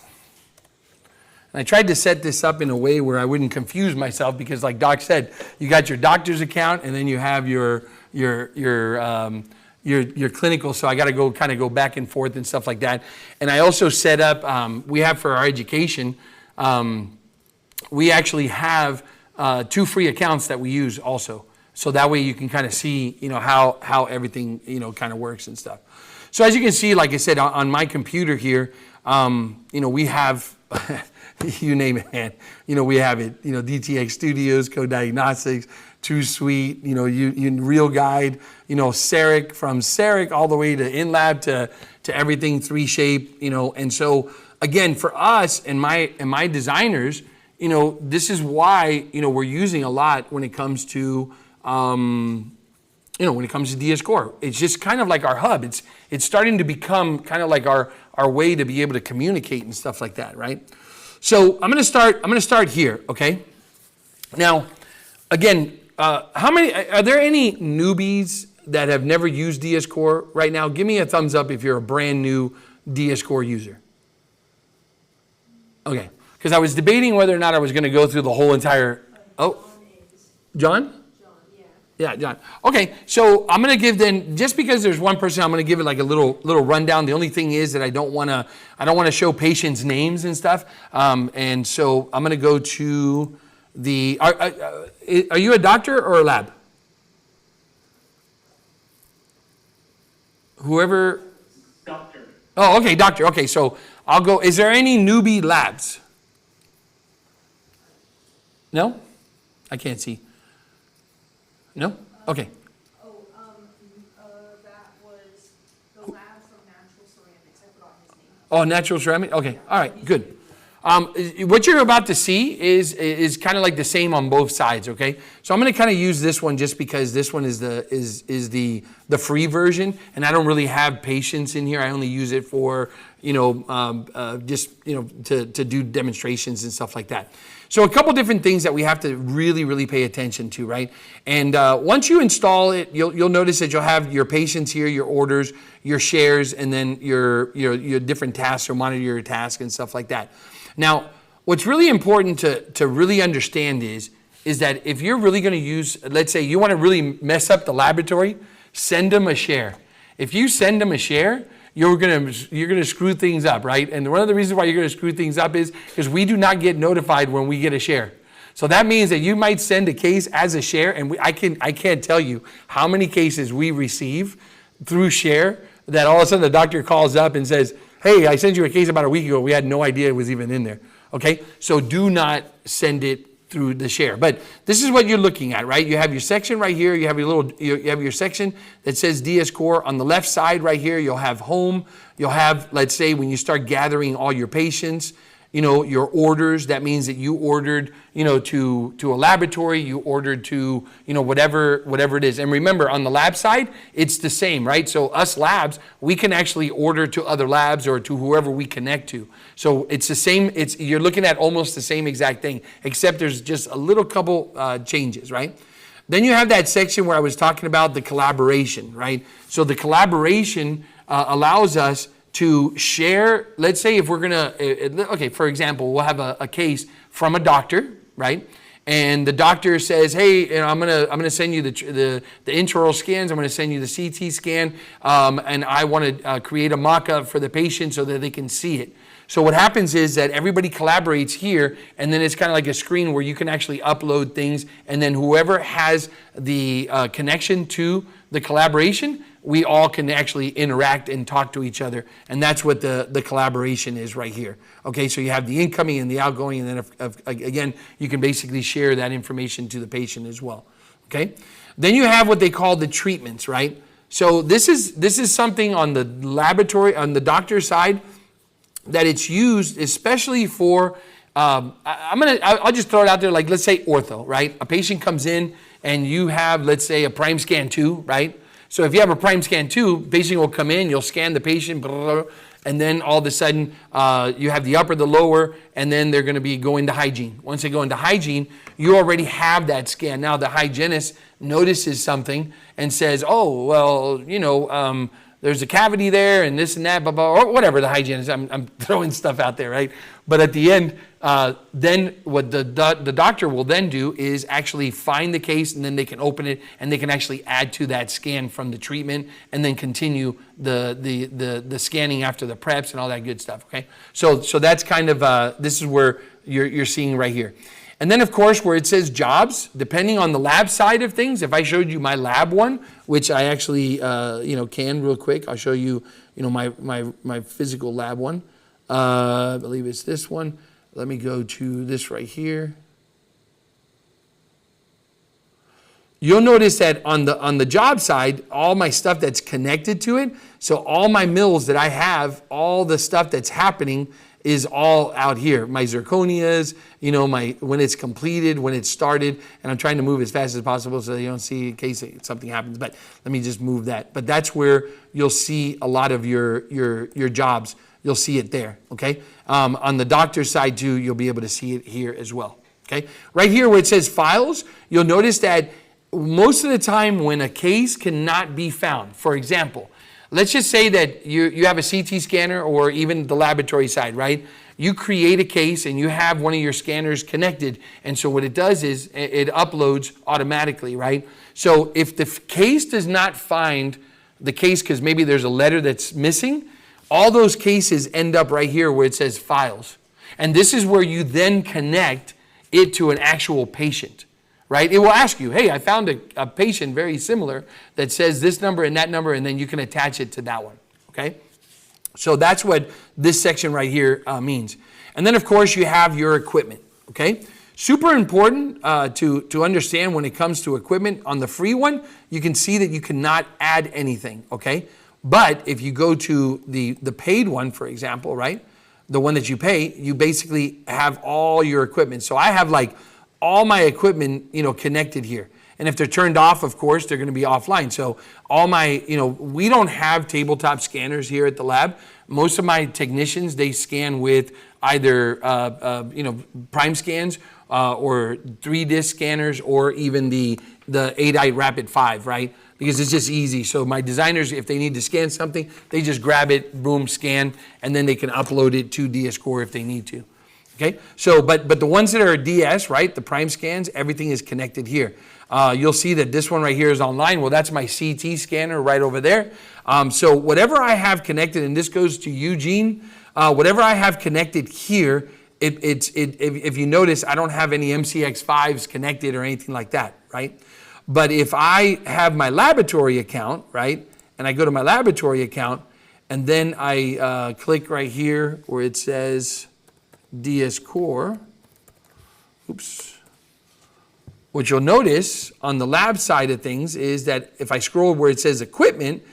And I tried to set this up in a way where I wouldn't confuse myself, because like Doc said, you got your doctor's account and then you have your clinical, so I got to go back and forth and stuff like that. And I also set up, we have for our education, we actually have 2 free accounts that we use also. So that way you can kind of see, how everything, kind of works and stuff. So as you can see, like I said, on my computer here, we have, you name it, man. We have it, DTX Studios, Code Diagnostics, TrueSuite, Real Guide, CEREC, from CEREC all the way to InLab to everything 3Shape, And so again, for us and my designers, this is why, we're using a lot when it comes to, when it comes to DS Core. It's just kind of like our hub. It's starting to become kind of like our way to be able to communicate and stuff like that, right? So I'm going to start here, okay? Now, again, are there any newbies that have never used DS Core right now? Give me a thumbs up if you're a brand new DS Core user. Okay, because I was debating whether or not I was going to go through the whole entire, John? Yeah, John. Okay, so I'm going to give then, just because there's one person, I'm going to give it like a little rundown. The only thing is that I don't want to show patients' names and stuff. And so I'm going to go to the, are you a doctor or a lab? Whoever. Doctor. Oh, okay, doctor. Okay, so I'll go, is there any newbie labs? No? I can't see. No? Okay. That was the lab from Natural Ceramics. I forgot his name. Oh, natural ceramic? Okay, all right, good. What you're about to see is kind of like the same on both sides, okay? So I'm going to kind of use this one just because this one is the free version, and I don't really have patients in here. I only use it for, to do demonstrations and stuff like that. So a couple different things that we have to really, really pay attention to, right? And once you install it, you'll notice that you'll have your patients here, your orders, your shares, and then your different tasks, or monitor your tasks and stuff like that. Now, what's really important to really understand is that if you're really going to use, let's say you want to really mess up the laboratory, send them a share. If you send them a share, you're gonna screw things up, right? And one of the reasons why you're gonna screw things up is because we do not get notified when we get a share. So that means that you might send a case as a share, and I can't tell you how many cases we receive through share that all of a sudden the doctor calls up and says, hey, I sent you a case about a week ago. We had no idea it was even in there. Okay, so do not send it through the share. But this is what you're looking at, right? You have your section right here. You have your section that says DS Core. On the left side right here, you'll have home. You'll have, let's say, when you start gathering all your patients, your orders. That means that you ordered, to a laboratory, you ordered to, whatever it is. And remember, on the lab side, it's the same, right? So us labs, we can actually order to other labs or to whoever we connect to. So it's the same, you're looking at almost the same exact thing, except there's just a little couple changes, right? Then you have that section where I was talking about the collaboration, right? So the collaboration allows us to share, let's say if we're gonna, okay, for example, we'll have a case from a doctor, right? And the doctor says, hey, I'm gonna send you the intraoral scans, I'm gonna send you the CT scan, and I wanna create a mock-up for the patient so that they can see it. So what happens is that everybody collaborates here, and then it's kind of like a screen where you can actually upload things, and then whoever has the connection to the collaboration, we all can actually interact and talk to each other, and that's what the collaboration is right here. Okay, so you have the incoming and the outgoing, and then again, you can basically share that information to the patient as well. Okay, then you have what they call the treatments, right? So this is something on the laboratory, on the doctor side, that it's used especially for, I'll just throw it out there, like let's say ortho, right? A patient comes in and you have, let's say, a Primescan 2, right? So if you have a Primescan 2, patient will come in, you'll scan the patient, blah, blah, blah, and then all of a sudden you have the upper, the lower, and then they're gonna be going to hygiene. Once they go into hygiene, you already have that scan. Now the hygienist notices something and says, oh, well, there's a cavity there and this and that, blah, blah, or whatever the hygienist, I'm throwing stuff out there, right? But at the end, then what the doctor will then do is actually find the case, and then they can open it and they can actually add to that scan from the treatment and then continue the scanning after the preps and all that good stuff, okay? So that's kind of, this is where you're seeing right here. And then, of course, where it says jobs, depending on the lab side of things, if I showed you my lab one, which I actually, can real quick, I'll show you, my physical lab one. I believe it's this one. Let me go to this right here. You'll notice that on the job side, all my stuff that's connected to it, so all my mills that I have, all the stuff that's happening is all out here. My zirconias, when it's completed, when it's started, and I'm trying to move as fast as possible so you don't see in case something happens, but let me just move that. But that's where you'll see a lot of your jobs. You'll see it there, okay? On the doctor's side too, you'll be able to see it here as well, okay? Right here where it says files, you'll notice that most of the time when a case cannot be found, for example, let's just say that you have a CT scanner or even the laboratory side, right? You create a case and you have one of your scanners connected. And so what it does is it uploads automatically, right? So if the case does not find the case because maybe there's a letter that's missing, all those cases end up right here where it says files. And this is where you then connect it to an actual patient. Right? It will ask you, hey, I found a patient very similar that says this number and that number, and then you can attach it to that one, okay? So that's what this section right here means. And then, of course, you have your equipment, okay? Super important to understand when it comes to equipment. On the free one, you can see that you cannot add anything, okay? But if you go to the paid one, for example, right? The one that you pay, you basically have all your equipment. So I have like all my equipment, connected here. And if they're turned off, of course, they're going to be offline. So all my, we don't have tabletop scanners here at the lab. Most of my technicians, they scan with either, Primescans or 3-disc scanners or even the 8i Rapid 5, right? Because it's just easy. So my designers, if they need to scan something, they just grab it, boom, scan, and then they can upload it to DS Core if they need to. Okay, so but the ones that are DS, right, the Primescans, everything is connected here. You'll see that this one right here is online. Well, that's my CT scanner right over there. So whatever I have connected, and this goes to Eugene, whatever I have connected here, if you notice, I don't have any MCX5s connected or anything like that, right? But if I have my laboratory account, right, and I go to my laboratory account, and then I click right here where it says DS Core, oops. What you'll notice on the lab side of things is that if I scroll where it says equipment,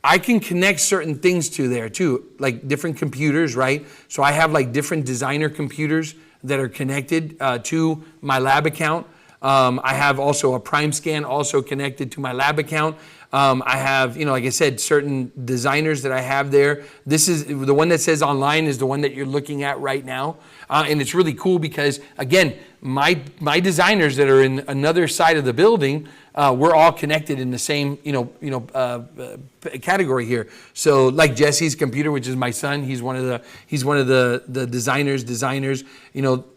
I can connect certain things to there too, like different computers, right? So I have like different designer computers that are connected to my lab account. I have also a Primescan also connected to my lab account. I have, like I said, certain designers that I have there. This is the one that says online is the one that you're looking at right now. And it's really cool because, again, my designers that are in another side of the building, we're all connected in the same, category here. So like Jesse's computer, which is my son, he's one of the designers,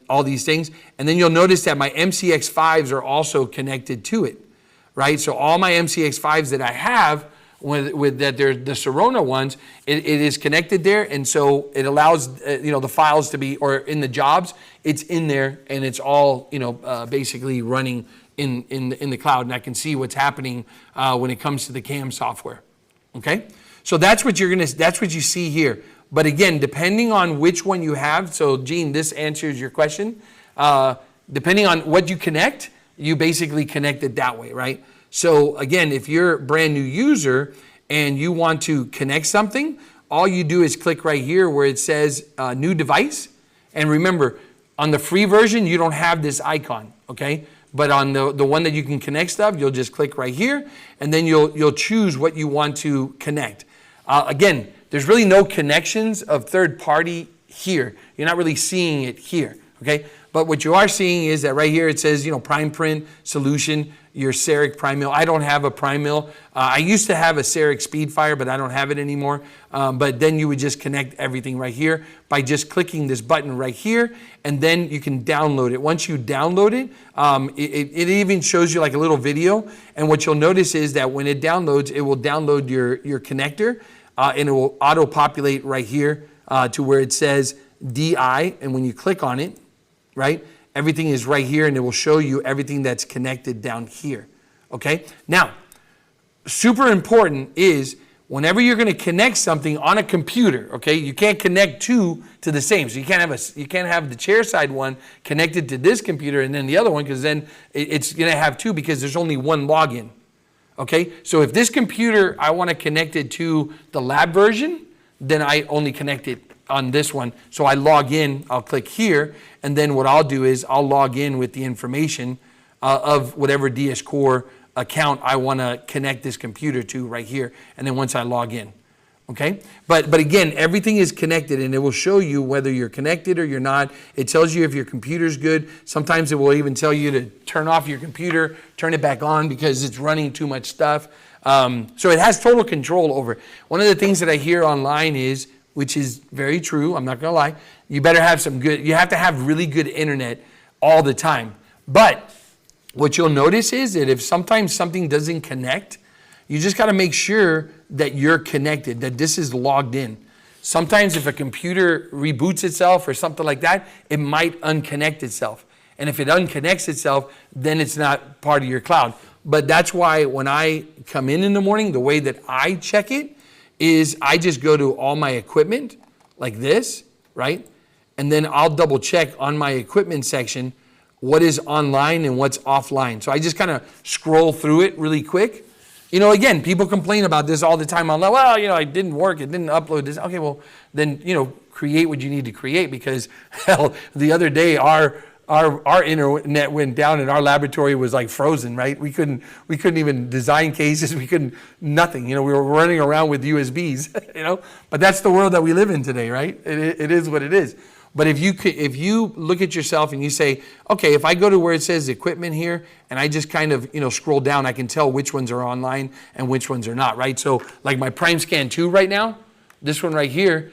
all these things. And then you'll notice that my MCX5s are also connected to it. Right, so all my MCX5s that I have, with that they're the Sirona ones, it is connected there, and so it allows the files to be, or in the jobs, it's in there, and it's all basically running in the cloud, and I can see what's happening when it comes to the CAM software. Okay, so that's what you see here. But again, depending on which one you have, so Gene, this answers your question. Depending on what you connect, you basically connect it that way, right? So again, if you're a brand new user and you want to connect something, all you do is click right here where it says new device. And remember, on the free version, you don't have this icon, okay? But on the one that you can connect stuff, you'll just click right here, and then you'll choose what you want to connect. Again, there's really no connections of third party here. You're not really seeing it here, okay? But what you are seeing is that right here it says, Prime Print Solution, your CEREC Prime Mill. I don't have a Prime Mill. I used to have a CEREC Speedfire, but I don't have it anymore. But then you would just connect everything right here by just clicking this button right here, and then you can download it. Once you download it, it even shows you like a little video. And what you'll notice is that when it downloads, it will download your connector, and it will auto-populate right here to where it says DI. And when you click on it, right? Everything is right here, and it will show you everything that's connected down here, okay? Now, super important is whenever you're going to connect something on a computer, okay, you can't connect two to the same. So you can't have the chair side one connected to this computer and then the other one, because then it's going to have two because there's only one login, okay? So if this computer, I want to connect it to the lab version, then I only connect it on this one. So I log in, I'll click here, and then what I'll do is I'll log in with the information of whatever DS Core account I want to connect this computer to right here, and then once I log in, okay? But again, everything is connected, and it will show you whether you're connected or you're not. It tells you if your computer's good. Sometimes it will even tell you to turn off your computer, turn it back on because it's running too much stuff. So it has total control over it. One of the things that I hear online is, which is very true, I'm not gonna lie, you have to have really good internet all the time. But what you'll notice is that if sometimes something doesn't connect, you just gotta make sure that you're connected, that this is logged in. Sometimes if a computer reboots itself or something like that, it might unconnect itself. And if it unconnects itself, then it's not part of your cloud. But that's why when I come in the morning, the way that I check it is I just go to all my equipment like this, right? And then I'll double check on my equipment section what is online and what's offline. So I just kind of scroll through it really quick. Again, people complain about this all the time online. Well, it didn't work, it didn't upload this. Okay, well, then, create what you need to create, because hell, the other day our internet went down and our laboratory was like frozen, right? We couldn't even design cases. We couldn't, nothing. We were running around with USBs, but that's the world that we live in today, right? It is what it is. But if you look at yourself and you say, okay, if I go to where it says equipment here and I just kind of, scroll down, I can tell which ones are online and which ones are not, right? So like my Primescan 2 right now, this one right here,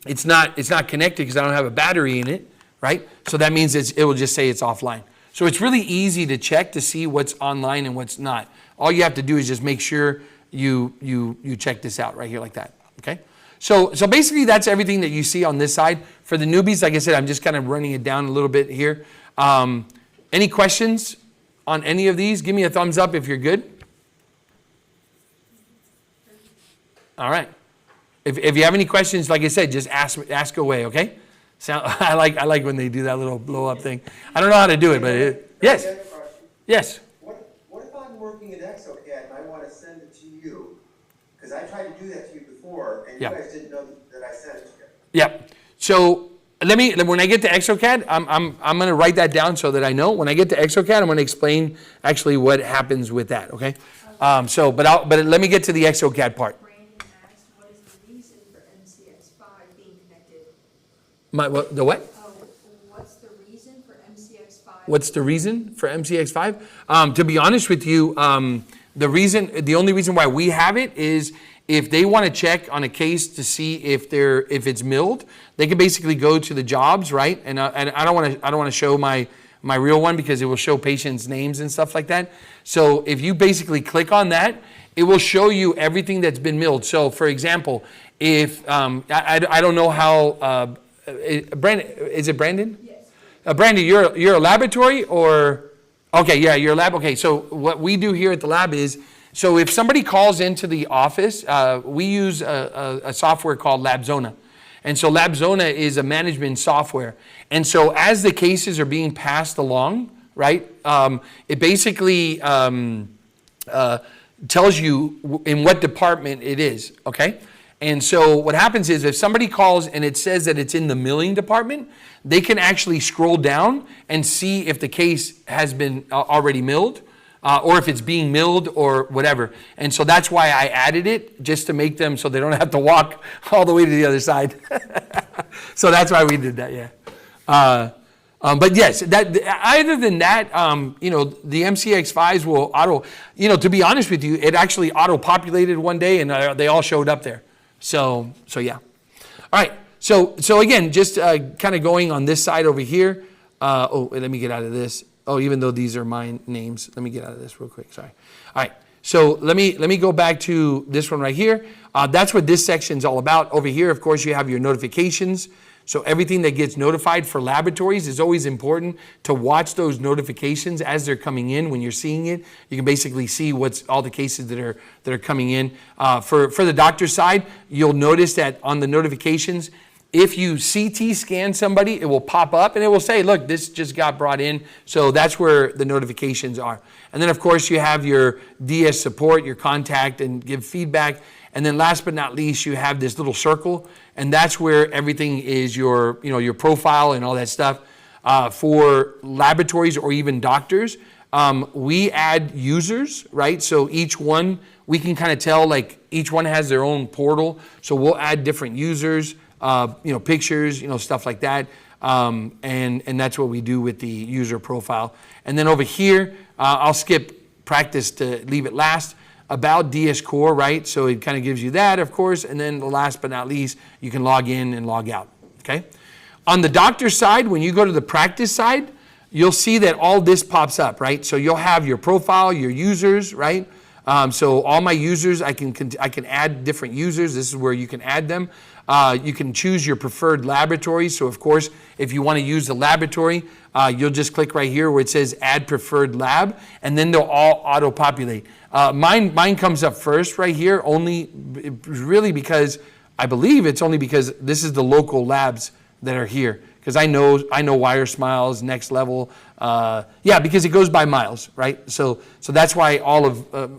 it's not connected because I don't have a battery in it. Right? So that means it will just say it's offline. So it's really easy to check to see what's online and what's not. All you have to do is just make sure you check this out right here like that. Okay? So basically that's everything that you see on this side. For the newbies, like I said, I'm just kind of running it down a little bit here. Any questions on any of these? Give me a thumbs up if you're good. All right. If you have any questions, like I said, just ask away, okay? I like when they do that little blow up thing. I don't know how to do it, but yes. What if I'm working at exocad and I want to send it to you? because I tried to do that to you before, and Yeah. you guys didn't know that I sent it to you. Yeah. So when I get to exocad, I'm going to write that down so that I know. When I get to exocad, I'm going to explain actually what happens with that. Okay. But let me get to the exocad part. Brandon asked, what is the reason for MCX5 being connected? The what? Oh, what's the reason for MCX5? What's the reason for MCX5? To be honest with you, the only reason why we have it is if they want to check on a case to see if it's milled, they can basically go to the jobs, right? And I don't want to show my real one because it will show patients' names and stuff like that. So if you basically click on that, it will show you everything that's been milled. So for example, if I don't know how Brandon, is it Brandon? Yes. Brandon, you're a laboratory or? Okay, yeah, you're a lab. Okay, so what we do here at the lab is, so if somebody calls into the office, we use a software called LabZona. And so LabZona is a management software. And so as the cases are being passed along, right, it basically tells you in what department it is, okay? And so what happens is if somebody calls and it says that it's in the milling department, they can actually scroll down and see if the case has been already milled or if it's being milled or whatever. And so that's why I added it, just to make them so they don't have to walk all the way to the other side. So that's why we did that, yeah. But yes, other than that, the MCX5s will auto, to be honest with you, it actually auto-populated one day and they all showed up there. So yeah. All right. So again, just kind of going on this side over here. Let me get out of this. Oh, even though these are my names, let me get out of this real quick. Sorry. All right. So let me go back to this one right here. That's what this section is all about. Over here, of course, you have your notifications. So everything that gets notified for laboratories is always important to watch those notifications as they're coming in. When you're seeing it, you can basically see what's all the cases that are coming in. For the doctor's side, you'll notice that on the notifications, if you CT scan somebody, it will pop up and it will say, look, this just got brought in. So that's where the notifications are. And then, of course, you have your DS support, your contact, and give feedback. And then last but not least, you have this little circle, and that's where everything is your profile and all that stuff. For laboratories or even doctors, we add users, right? So each one, we can kind of tell, like each one has their own portal. So we'll add different users, pictures, stuff like that. And that's what we do with the user profile. And then over here, I'll skip practice to leave it last. About DS Core, right? So it kind of gives you that, of course, and then last but not least, you can log in and log out, okay? On the doctor side, when you go to the practice side, you'll see that all this pops up, right? So you'll have your profile, your users, right? So all my users, I can add different users. This is where you can add them. You can choose your preferred laboratory. So of course, if you want to use the laboratory, you'll just click right here where it says add preferred lab, and then they'll all auto-populate. Mine comes up first right here, really because, I believe it's only because this is the local labs that are here. Because I know Wire Smiles, Next Level, because it goes by miles, right? So that's why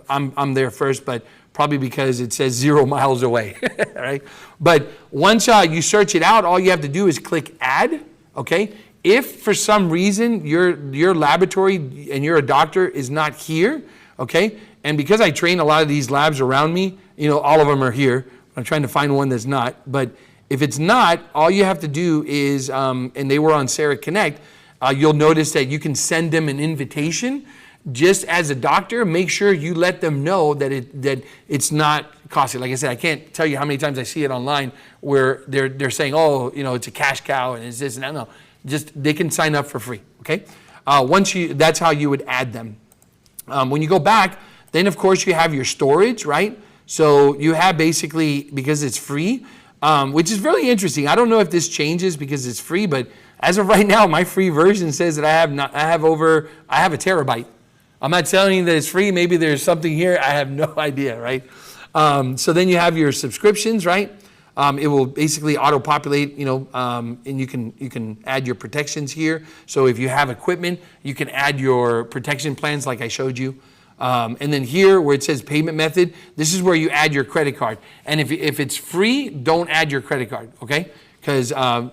I'm there first, but probably because it says 0 miles away, right? But once you search it out, all you have to do is click add, okay? If for some reason your laboratory and you're a doctor is not here, okay? And because I train a lot of these labs around me, all of them are here. I'm trying to find one that's not, but if it's not, all you have to do is, and they were on CEREC Connect, you'll notice that you can send them an invitation. Just as a doctor, make sure you let them know that it's not costly. Like I said, I can't tell you how many times I see it online where they're saying, oh, it's a cash cow and it's this and that. No, just they can sign up for free. Okay, that's how you would add them. When you go back, then of course you have your storage, right? So you have basically, because it's free, which is really interesting. I don't know if this changes because it's free, but as of right now, my free version says that I have a terabyte. I'm not telling you that it's free. Maybe there's something here. I have no idea, right? So then you have your subscriptions, right? It will basically auto-populate, and you can add your protections here. So if you have equipment, you can add your protection plans like I showed you. And then here where it says payment method, this is where you add your credit card. And if it's free, don't add your credit card, okay? Because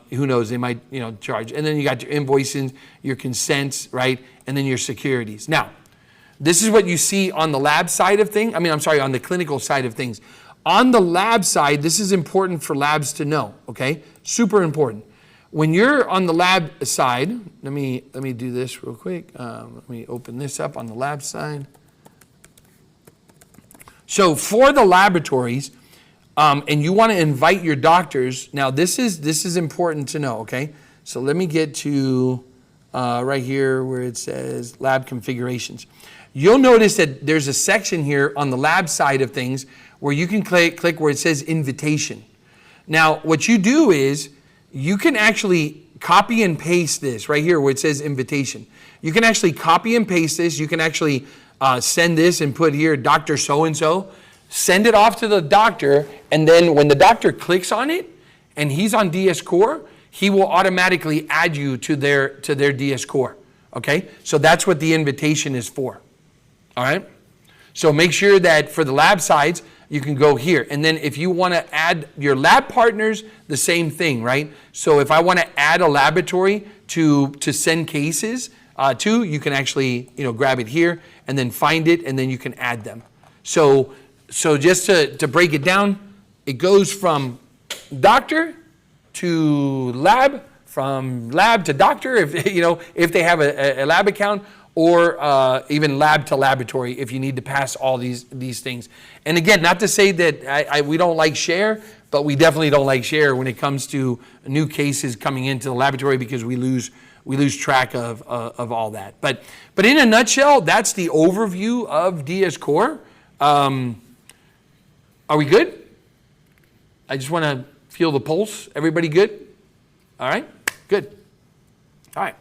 who knows, they might charge. And then you got your invoices, your consents, right? And then your securities. Now, this is what you see on the lab side of things. On the clinical side of things. On the lab side, this is important for labs to know, okay? Super important. When you're on the lab side, let me do this real quick. Let me open this up on the lab side. So for the laboratories, and you want to invite your doctors. Now this is important to know, okay? So let me get to right here where it says lab configurations. You'll notice that there's a section here on the lab side of things where you can click where it says invitation. Now what you do is you can actually copy and paste this right here where it says invitation. You can actually copy and paste this. You can actually send this and put here Dr. So-and-so, send it off to the doctor, and then when the doctor clicks on it and he's on DS Core, he will automatically add you to their DS Core, okay? So that's what the invitation is for, all right? So make sure that for the lab sides, you can go here. And then if you want to add your lab partners, the same thing, right? So if I want to add a laboratory to send cases to, you can actually grab it here and then find it, and then you can add them. So just to break it down, it goes from doctor to lab, from lab to doctor, if they have a lab account, or even lab to laboratory if you need to pass all these things. And again, not to say that we don't like share, but we definitely don't like share when it comes to new cases coming into the laboratory, because we lose track of all that. But in a nutshell, that's the overview of DS Core. Are we good? I just want to feel the pulse. Everybody good? All right, good. All right.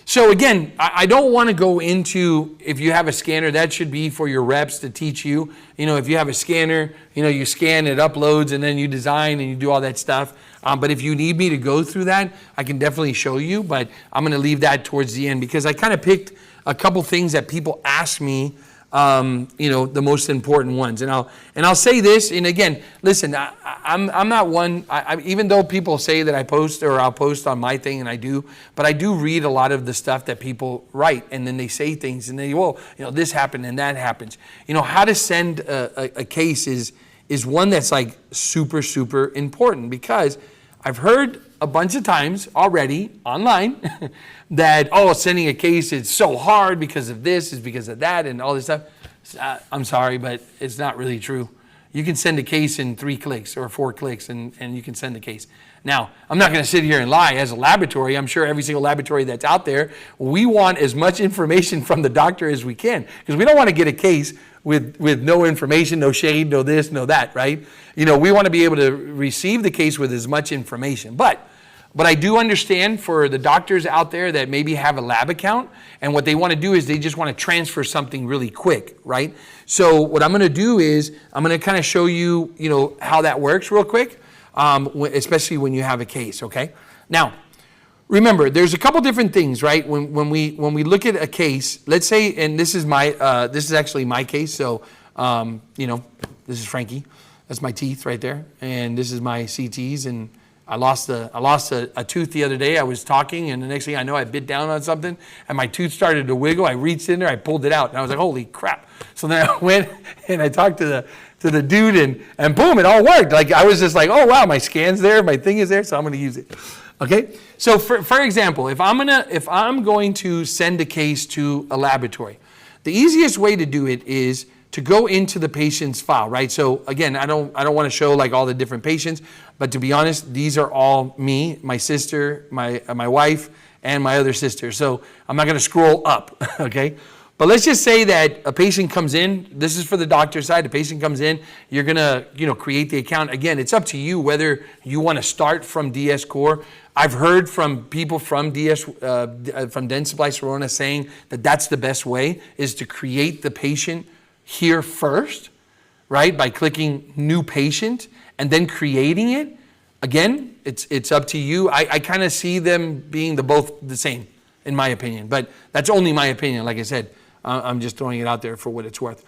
So again, I don't want to go into, if you have a scanner, that should be for your reps to teach you. If you have a scanner, you scan, it uploads, and then you design and you do all that stuff. But if you need me to go through that, I can definitely show you, but I'm going to leave that towards the end because I kind of picked a couple things that people ask me, the most important ones. And I'll say this, and again, listen, I'm not one, even though people say that I post, or I'll post on my thing, and I do, but I do read a lot of the stuff that people write, and then they say things, and they, this happened and that happens. How to send a case is one that's like super, super important, because I've heard a bunch of times already online that, sending a case is so hard because of this, is because of that, and all this stuff. I'm sorry, but it's not really true. You can send a case in 3 clicks or 4 clicks, and you can send a case. Now, I'm not going to sit here and lie. As a laboratory, I'm sure every single laboratory that's out there, we want as much information from the doctor as we can, because we don't want to get a case with no information, no shade, no this, no that, right? We want to be able to receive the case with as much information. But I do understand for the doctors out there that maybe have a lab account, and what they want to do is they just want to transfer something really quick, right? So what I'm going to do is I'm going to kind of show you, how that works real quick, especially when you have a case, okay? Now, remember, there's a couple different things, right? When we look at a case, let's say, and this is actually my case. So, this is Frankie. That's my teeth right there, and this is my CTs. And I lost a tooth the other day. I was talking, and the next thing I know, I bit down on something, and my tooth started to wiggle. I reached in there, I pulled it out, and I was like, "Holy crap!" So then I went and I talked to the dude, and boom, it all worked. Like I was just like, "Oh wow, my scan's there, my thing is there, so I'm going to use it." Okay. So for example, if I'm going to send a case to a laboratory, the easiest way to do it is to go into the patient's file, right? So again, I don't want to show like all the different patients, but to be honest, these are all me, my sister, my wife, and my other sister. So I'm not going to scroll up, okay? But let's just say that a patient comes in. This is for the doctor side. The patient comes in. You're going to, create the account. Again, it's up to you whether you want to start from DS Core. I've heard from people from from Dentsply Sirona saying that that's the best way, is to create the patient here first, right? By clicking new patient and then creating it. Again, it's up to you. I kind of see them being both the same, in my opinion, but that's only my opinion. Like I said, I'm just throwing it out there for what it's worth.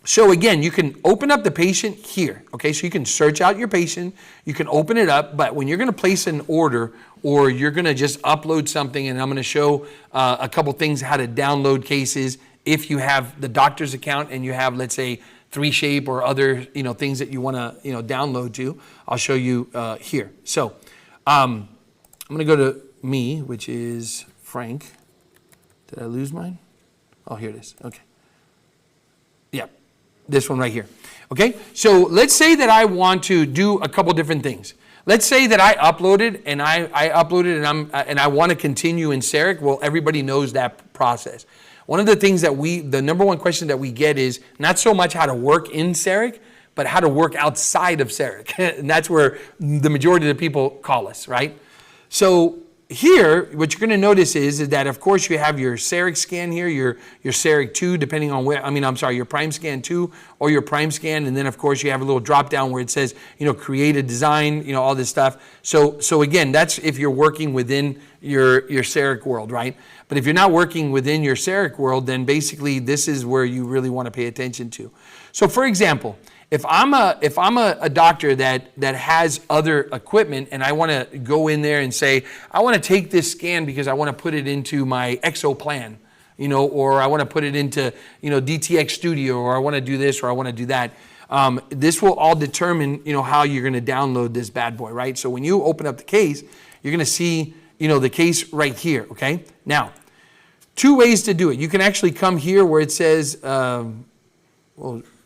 So again, you can open up the patient here, okay? So you can search out your patient, you can open it up, but when you're gonna place an order or you're gonna just upload something, and I'm gonna show a couple things how to download cases if you have the doctor's account and you have, let's say, 3Shape or other things that you wanna download to, I'll show you here. So I'm gonna go to me, which is Frank. Did I lose mine? Oh, here it is, okay. Yeah, this one right here. Okay, so let's say that I want to do a couple different things. Let's say that I uploaded and and I want to continue in CEREC. Well, everybody knows that process. One of the things that the number one question that we get is not so much how to work in CEREC, but how to work outside of CEREC. And that's where the majority of the people call us, right? So here, what you're going to notice is that, of course, you have your CEREC scan here, your CEREC 2, depending on where, your Primescan 2 or your Primescan, and then, of course, you have a little drop down where it says, create a design, all this stuff. So again, that's if you're working within your CEREC world, right? But if you're not working within your CEREC world, then basically this is where you really want to pay attention to. So, for example, if I'm a doctor that has other equipment and I want to go in there and say, I want to take this scan because I want to put it into my exo plan, or I want to put it into, DTX Studio, or I want to do this, or I want to do that. This will all determine, how you're going to download this bad boy, right? So when you open up the case, you're going to see, the case right here, okay? Now, two ways to do it. You can actually come here where it says,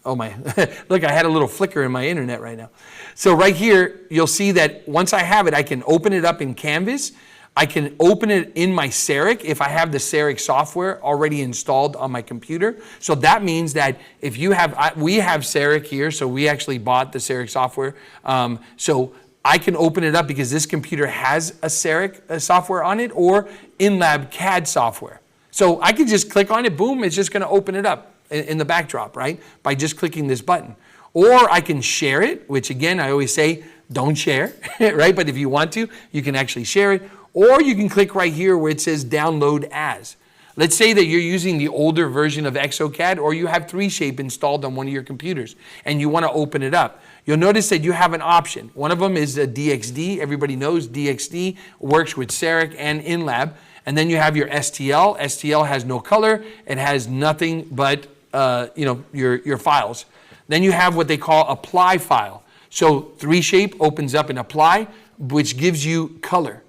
oh my, look, I had a little flicker in my internet right now. So right here, you'll see that once I have it, I can open it up in Canvas. I can open it in my CEREC if I have the CEREC software already installed on my computer. So that means that if you have, we have CEREC here, so we actually bought the CEREC software. So I can open it up because this computer has a CEREC software on it, or in-lab CAD software. So I can just click on it, boom, it's just gonna open it up in the backdrop, right? By just clicking this button. Or I can share it, which again, I always say, don't share, right? But if you want to, you can actually share it. Or you can click right here where it says download as. Let's say that you're using the older version of exocad, or you have 3Shape installed on one of your computers and you want to open it up. You'll notice that you have an option. One of them is a DXD. Everybody knows DXD works with CEREC and InLab. And then you have your STL. STL has no color. It has nothing but your files. Then you have what they call apply file. So 3Shape opens up an apply, which gives you color.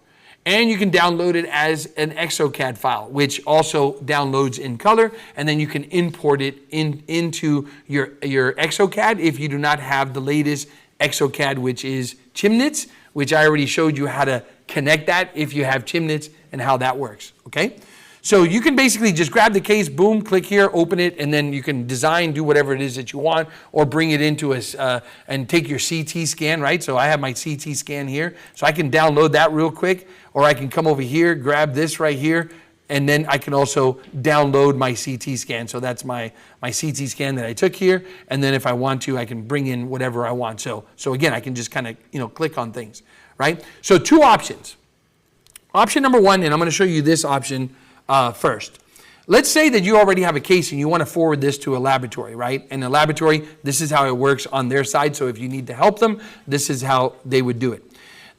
And you can download it as an exocad file, which also downloads in color, and then you can import it into your exocad if you do not have the latest exocad, which is Chimnitz, which I already showed you how to connect that if you have Chimnitz and how that works, okay? So you can basically just grab the case, boom, click here, open it, and then you can design, do whatever it is that you want, or bring it into and take your CT scan, right? So I have my CT scan here, so I can download that real quick, or I can come over here, grab this right here, and then I can also download my CT scan. So that's my CT scan that I took here, and then if I want to, I can bring in whatever I want. So again, I can just kind of click on things, right? So two options. Option number one, and I'm going to show you this option first. Let's say that you already have a case and you want to forward this to a laboratory, right? And the laboratory, this is how it works on their side. So if you need to help them, this is how they would do it.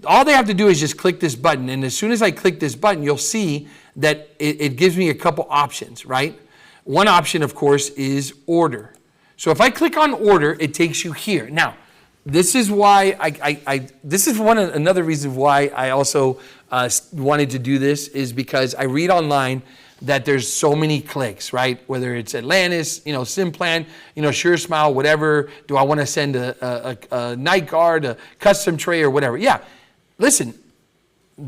All they have to do is just click this button. And as soon as I click this button, you'll see that it gives me a couple options, right? One option, of course, is order. So if I click on order, it takes you here. Now, this is why this is another reason why I also wanted to do this, is because I read online that there's so many clicks, right? Whether it's Atlantis, Simplan, SureSmile, whatever. Do I want to send a night guard, a custom tray, or whatever? Yeah, listen,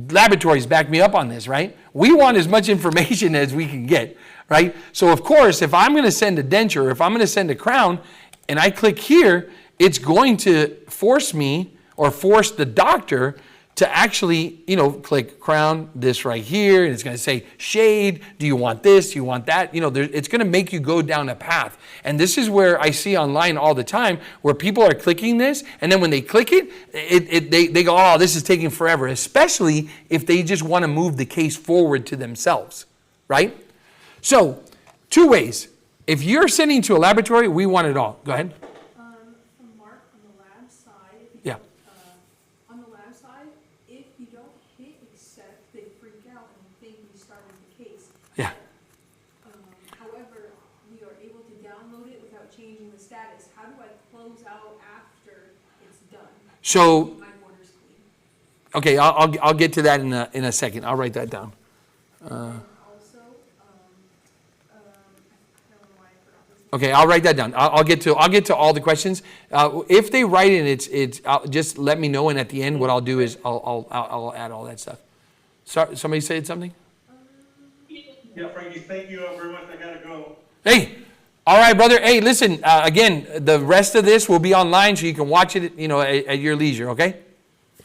laboratories back me up on this, right? We want as much information as we can get, right? So of course, if I'm going to send a denture, if I'm going to send a crown, and I click here, it's going to force me, or force the doctor, to actually, click crown, this right here, and it's going to say shade. Do you want this? Do you want that? It's going to make you go down a path. And this is where I see online all the time where people are clicking this, and then when they click it, they go, oh, this is taking forever, especially if they just want to move the case forward to themselves, right? So Two ways. If you're sending to a laboratory, we want it all. Go ahead. From Mark, on the lab side, Yeah. on the lab side, if you don't hit accept, they freak out and think we started the case. Yeah. However, we are able to download it without changing the status. How do I close out after it's done? So, My border's clean. okay, I'll get to that in a second. I'll write that down. And also, I don't know why I forgot this. Okay, I'll write that down. I'll get to all the questions. If they write it, just let me know, and at the end, what I'll do is I'll add all that stuff. Sorry, somebody said something? Yeah, Frankie, thank you very much. I gotta go. Hey, all right, brother. Hey, listen. Again, the rest of this will be online, so you can watch it, at your leisure. Okay.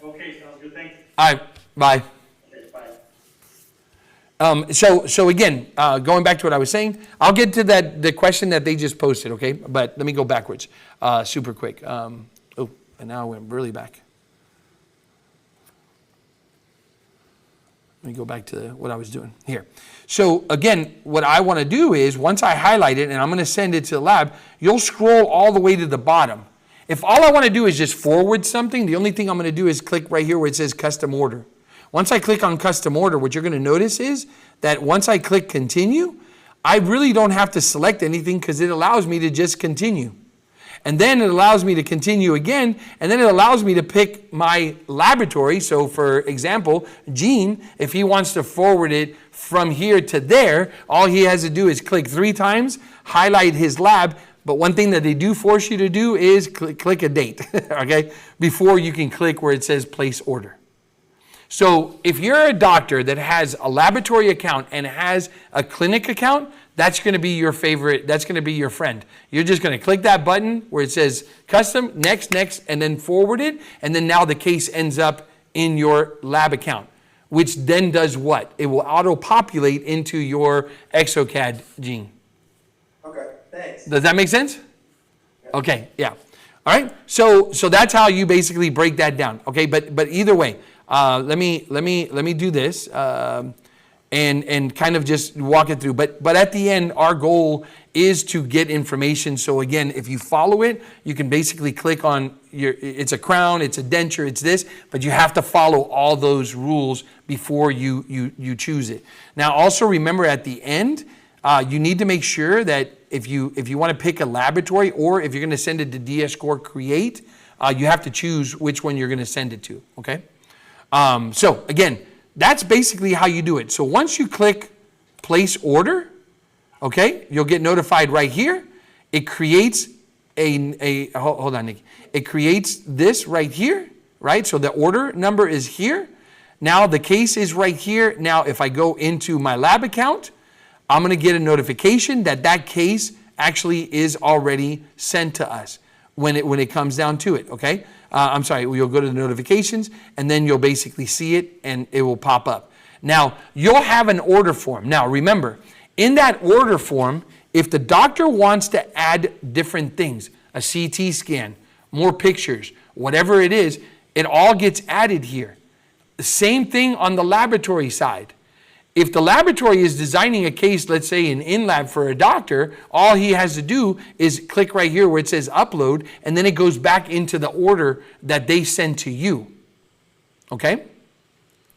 Okay, sounds good. Thanks. All right. Bye. Okay, bye. So again, going back to what I was saying, I'll get to the question that they just posted, okay? But let me go backwards, super quick. And now I went really back. Let me go back to what I was doing here. So again, what I want to do is, once I highlight it and I'm going to send it to the lab, you'll scroll all the way to the bottom. If all I want to do is just forward something, the only thing I'm going to do is click right here where it says custom order. Once I click on custom order, what you're going to notice is that once I click continue, I really don't have to select anything because it allows me to just continue. And then it allows me to continue again, and then it allows me to pick my laboratory. So for example, Gene, if he wants to forward it from here to there, all he has to do is click 3 times, highlight his lab. But one thing that they do force you to do is click a date, okay, before you can click where it says place order. So if you're a doctor that has a laboratory account and has a clinic account, that's going to be your favorite, that's going to be your friend. You're just going to click that button where it says custom, next, and then forward it. And then now the case ends up in your lab account, which then does what? It will auto-populate into your exocad gene. Okay, thanks. Does that make sense? Okay, yeah. All right, so that's how you basically break that down. Okay, but either way, let me do this and kind of just walk it through. But at the end, our goal is to get information. So again, if you follow it, you can basically click on it's a crown, it's a denture, it's this, but you have to follow all those rules before you choose it. Now, also remember at the end, you need to make sure that if you want to pick a laboratory or if you're going to send it to DS Core Create, you have to choose which one you're going to send it to, okay? So again, that's basically how you do it. So once you click place order, okay, you'll get notified right here. It creates hold on, Nikki. It creates this right here, right? So the order number is here. Now the case is right here. Now if I go into my lab account, I'm going to get a notification that case actually is already sent to us when it comes down to it, okay? I'm sorry, you'll go to the notifications and then you'll basically see it and it will pop up. Now, you'll have an order form. Now, remember, in that order form, if the doctor wants to add different things, a CT scan, more pictures, whatever it is, it all gets added here. The same thing on the laboratory side. If the laboratory is designing a case, let's say an in-lab for a doctor, all he has to do is click right here where it says upload, and then it goes back into the order that they send to you. Okay?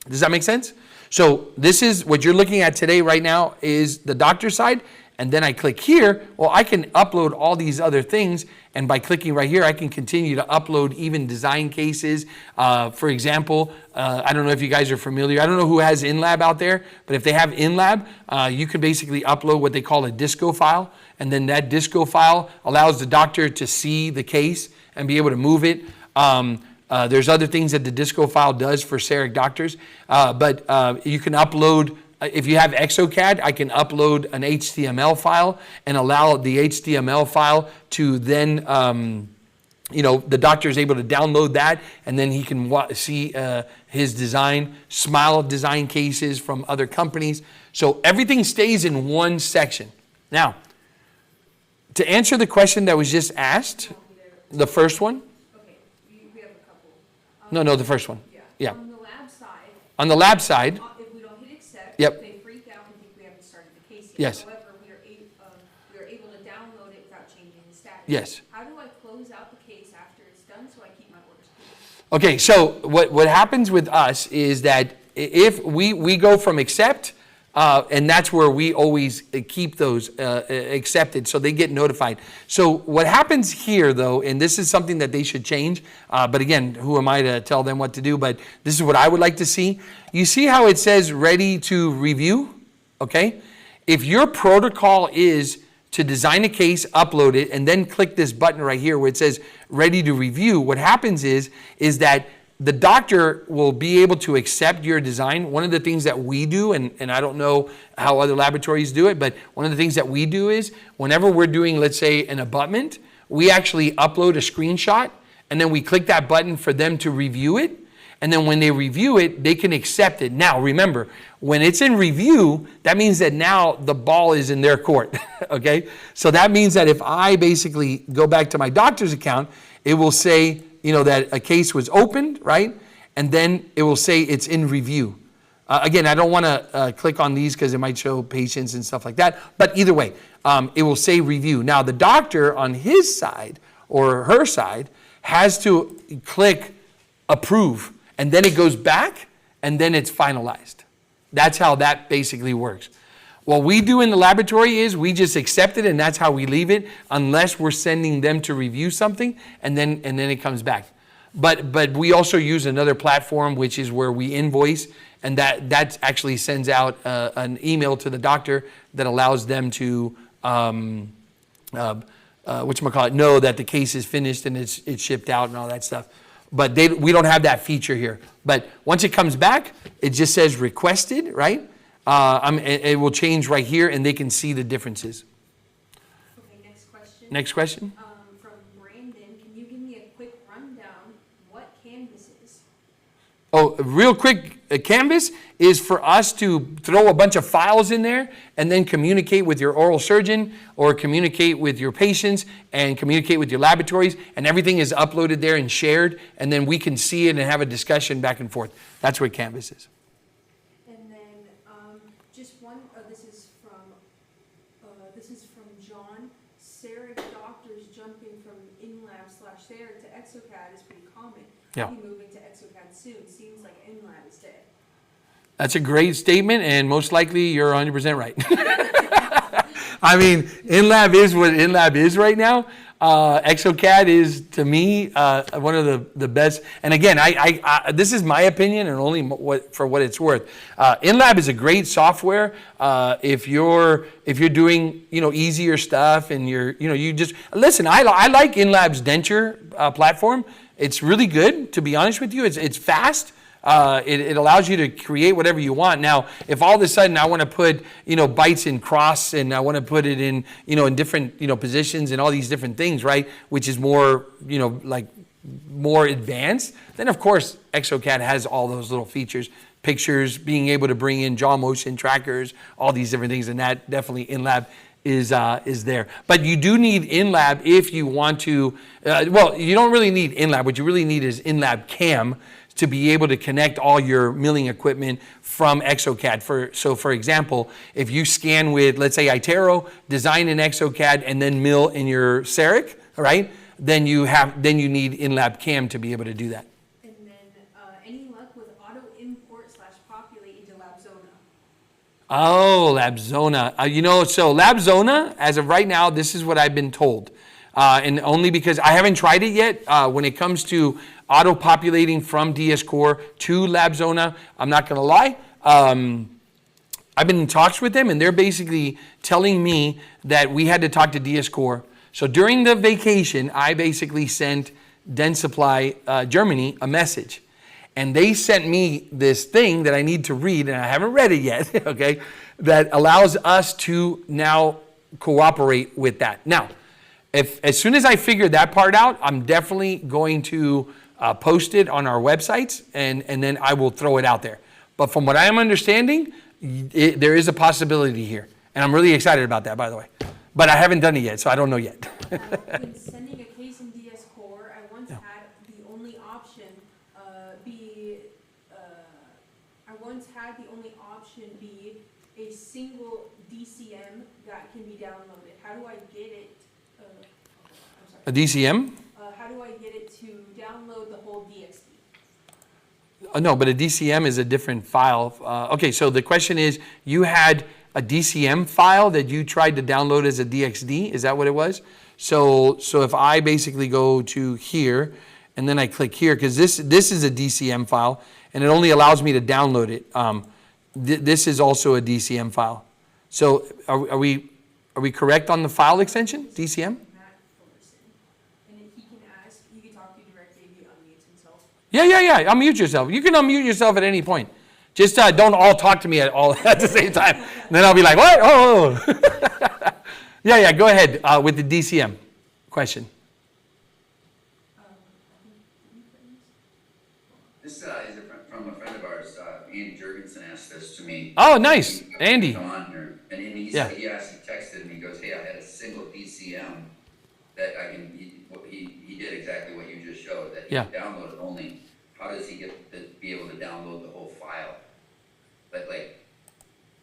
Does that make sense? So this is what you're looking at today right now is the doctor side, and then I click here. Well, I can upload all these other things, and by clicking right here, I can continue to upload even design cases. For example, I don't know if you guys are familiar. I don't know who has InLab out there, but if they have InLab, you can basically upload what they call a disco file, and then that disco file allows the doctor to see the case and be able to move it. There's other things that the disco file does for CEREC doctors, but you can upload. If you have exocad, I can upload an HTML file and allow the HTML file to then, the doctor is able to download that and then he can see his design, smile design cases from other companies. So everything stays in one section. Now, to answer the question that was just asked, the first one. Okay, we have a couple. No, the first one. Yeah. On the lab side, On the lab side, if we don't hit accept, Yep. they freak out and think we haven't started the case yet. Yes. However, we are Yes. How do I close out the case after it's done so I keep my orders clean? Okay, so what happens with us is that if we go from accept, and that's where we always keep those accepted, so they get notified. So what happens here, though, and this is something that they should change, but again, who am I to tell them what to do? But this is what I would like to see. You see how it says ready to review? Okay? If your protocol is to design a case, upload it, and then click this button right here where it says ready to review, what happens is that the doctor will be able to accept your design. One of the things that we do, and I don't know how other laboratories do it, but one of the things that we do is whenever we're doing, let's say, an abutment, we actually upload a screenshot, and then we click that button for them to review it. And then when they review it, they can accept it. Now, remember, when it's in review, that means that now the ball is in their court, okay? So that means that if I basically go back to my doctor's account, it will say, that a case was opened, right? And then it will say it's in review. Again, I don't want to click on these because it might show patients and stuff like that. But either way, it will say review. Now, the doctor on his side or her side has to click approve. And then it goes back and then it's finalized. That's how that basically works. What we do in the laboratory is we just accept it and that's how we leave it unless we're sending them to review something and then it comes back. But we also use another platform which is where we invoice and that actually sends out an email to the doctor that allows them to know that the case is finished and it's shipped out and all that stuff. But we don't have that feature here. But once it comes back, it just says requested, right? It will change right here, and they can see the differences. Okay, next question. Next question. From Brandon, can you give me a quick rundown what Canvas is? Oh, real quick, Canvas is for us to throw a bunch of files in there and then communicate with your oral surgeon or communicate with your patients and communicate with your laboratories, and everything is uploaded there and shared, and then we can see it and have a discussion back and forth. That's what Canvas is. And then just one, this is from John. CEREC doctors jumping from InLab/CEREC to exocad is pretty common. Yeah. I'll be moving to exocad soon. Seems like InLab is dead. That's a great statement, and most likely you're 100% right. I mean, InLab is what InLab is right now. exocad is, to me, one of the best. And again, I this is my opinion, and only for what it's worth. InLab is a great software if you're doing easier stuff, and you just listen. I like InLab's denture platform. It's really good, to be honest with you. It's fast. It allows you to create whatever you want. Now, if all of a sudden I want to put, bites in cross and I want to put it in, in different, positions and all these different things, right? Which is more, like more advanced, then of course exocad has all those little features, pictures, being able to bring in jaw motion trackers, all these different things, and that definitely InLab is there. But you do need InLab if you want to, you don't really need InLab. What you really need is InLab CAM, to be able to connect all your milling equipment from exocad. For example, if you scan with, let's say, iTero, design in exocad, and then mill in your CEREC, right? Then you need InLab CAM to be able to do that. And then any luck with auto import/populate into LabZona? Oh, LabZona. So LabZona, as of right now, this is what I've been told. And only because I haven't tried it yet. When it comes to auto-populating from DS Core to LabZona, I'm not going to lie. I've been in talks with them, and they're basically telling me that we had to talk to DS Core. So during the vacation, I basically sent Dentsply Germany a message. And they sent me this thing that I need to read, and I haven't read it yet, okay, that allows us to now cooperate with that. Now, as soon as I figure that part out, I'm definitely going to post it on our websites, and then I will throw it out there. But from what I am understanding, there is a possibility here. And I'm really excited about that, by the way. But I haven't done it yet, so I don't know yet. When sending a case in DS Core, I once had the only option be a single DCM that can be downloaded. How do I get it? I'm A DCM? How do I get it to download the whole DXD? No, but a DCM is a different file. Okay, so the question is, you had a DCM file that you tried to download as a DXD. Is that what it was? So if I basically go to here, and then I click here, because this is a DCM file, and it only allows me to download it. This is also a DCM file. So are we correct on the file extension, DCM? Matt Fullerson. And if he can ask, you can talk to you directly if he unmutes himself. Yeah. Unmute yourself. You can unmute yourself at any point. Just don't all talk to me at the same time. And then I'll be like, what? Oh. Yeah. Go ahead with the DCM question. This is from a friend of ours, Andy Jurgensen asked this to me. Oh, nice. Andy. Come on here. And he Yeah. said, he texted and he goes, hey, I had a single DCM that he did exactly what you just showed, that he downloaded only. How does he get to be able to download the whole file? Like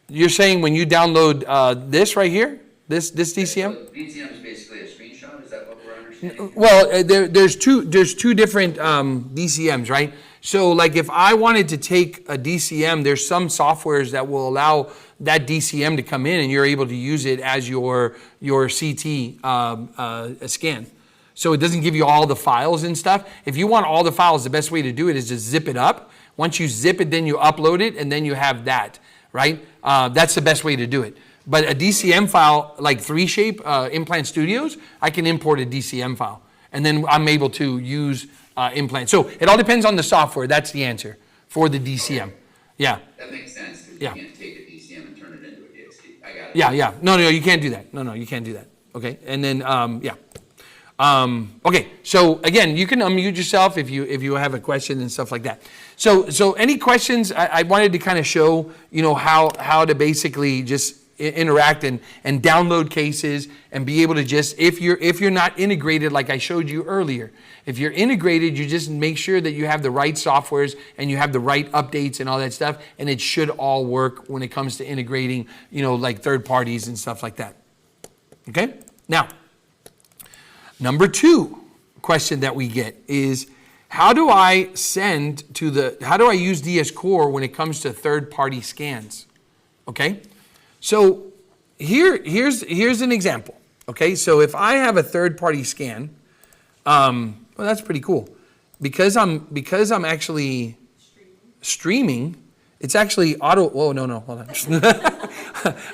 You're saying when you download this right here, this DCM? So DCM is basically a screenshot, is that what we're understanding? Well, there's two different DCMs, right? So like if I wanted to take a DCM, there's some softwares that will allow that DCM to come in and you're able to use it as your CT scan. So it doesn't give you all the files and stuff. If you want all the files, the best way to do it is just zip it up. Once you zip it, then you upload it, and then you have that, right? That's the best way to do it. But a DCM file, like 3Shape Implant Studios, I can import a DCM file. And then I'm able to use Implant. So it all depends on the software. That's the answer for the DCM. Okay. Yeah. That makes sense, because Yeah. you can't take a DCM and turn it into a DXD. I got it. Yeah. No, you can't do that. No, you can't do that. Okay. And then, yeah. Okay, so again, you can unmute yourself if you have a question and stuff like that. So any questions? I wanted to kind of show, how to basically just interact and download cases and be able to just, if you're not integrated like I showed you earlier, if you're integrated, you just make sure that you have the right softwares and you have the right updates and all that stuff, and it should all work when it comes to integrating, like third parties and stuff like that. Okay, now. Number 2 question that we get is, how do I use DS Core when it comes to third-party scans? Okay, so here's an example. Okay, so if I have a third-party scan, well, that's pretty cool. Because I'm actually streaming, it's actually auto. Whoa, no, hold on.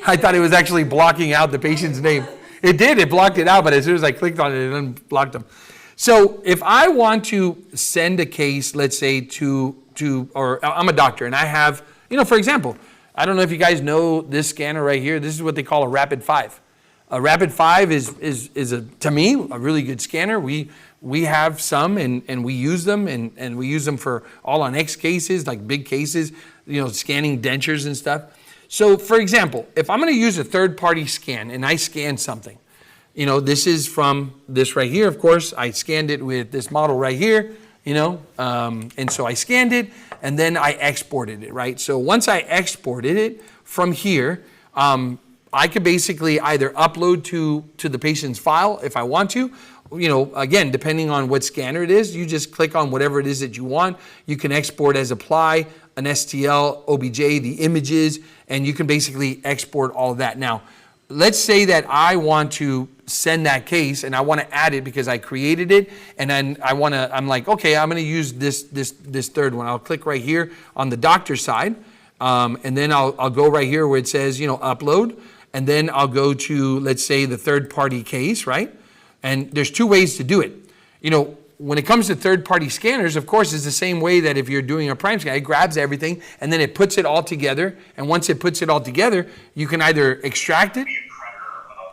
I thought it was actually blocking out the patient's name. It did, it blocked it out, but as soon as I clicked on it, it unblocked them. So if I want to send a case, let's say or I'm a doctor and I have, for example, I don't know if you guys know this scanner right here. This is what they call a Rapid 5. A Rapid 5 is to me, a really good scanner. We have some and we use them and we use them for all on X cases, like big cases, scanning dentures and stuff. So for example, if I'm going to use a third-party scan and I scan something, this is from this right here, of course. I scanned it with this model right here, and so I scanned it and then I exported it, right? So once I exported it from here, I could basically either upload to the patient's file if I want to. Again, depending on what scanner it is, you just click on whatever it is that you want. You can export as apply, an STL, OBJ, the images, and you can basically export all of that. Now, let's say that I want to send that case and I want to add it because I created it, and then I'm like, okay, I'm going to use this third one. I'll click right here on the doctor side, and then I'll go right here where it says, upload, and then I'll go to, let's say, the third-party case, right? And there's 2 ways to do it. When it comes to third-party scanners, of course, it's the same way that if you're doing a Primescan, it grabs everything and then it puts it all together. And once it puts it all together, you can either extract it.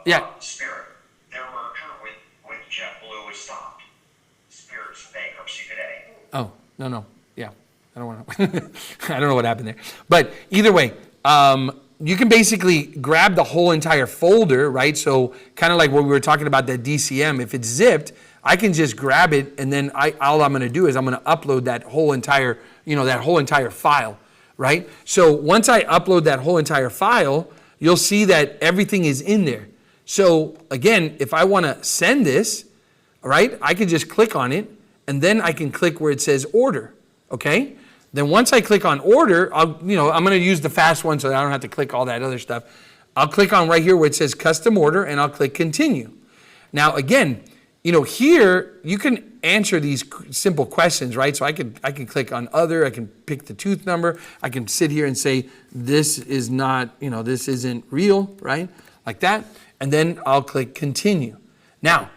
Yeah. Spirit. Their merger with JetBlue was stopped. Spirit's bankruptcy today. Oh, no. Yeah. I don't want to. I don't know what happened there. But either way, you can basically grab the whole entire folder, right? So kind of like what we were talking about, that DCM. If it's zipped, I can just grab it, and then all I'm going to do is I'm going to upload that whole entire, file, right? So once I upload that whole entire file, you'll see that everything is in there. So again, if I want to send this, all right, I could just click on it, and then I can click where it says order, okay? Then once I click on order, I'm going to use the fast one so that I don't have to click all that other stuff. I'll click on right here where it says custom order, and I'll click continue. Now, again, here you can answer these simple questions, right? So I can click on other, I can pick the tooth number, I can sit here and say, this is not, this isn't real, right? Like that. And then I'll click continue. Now,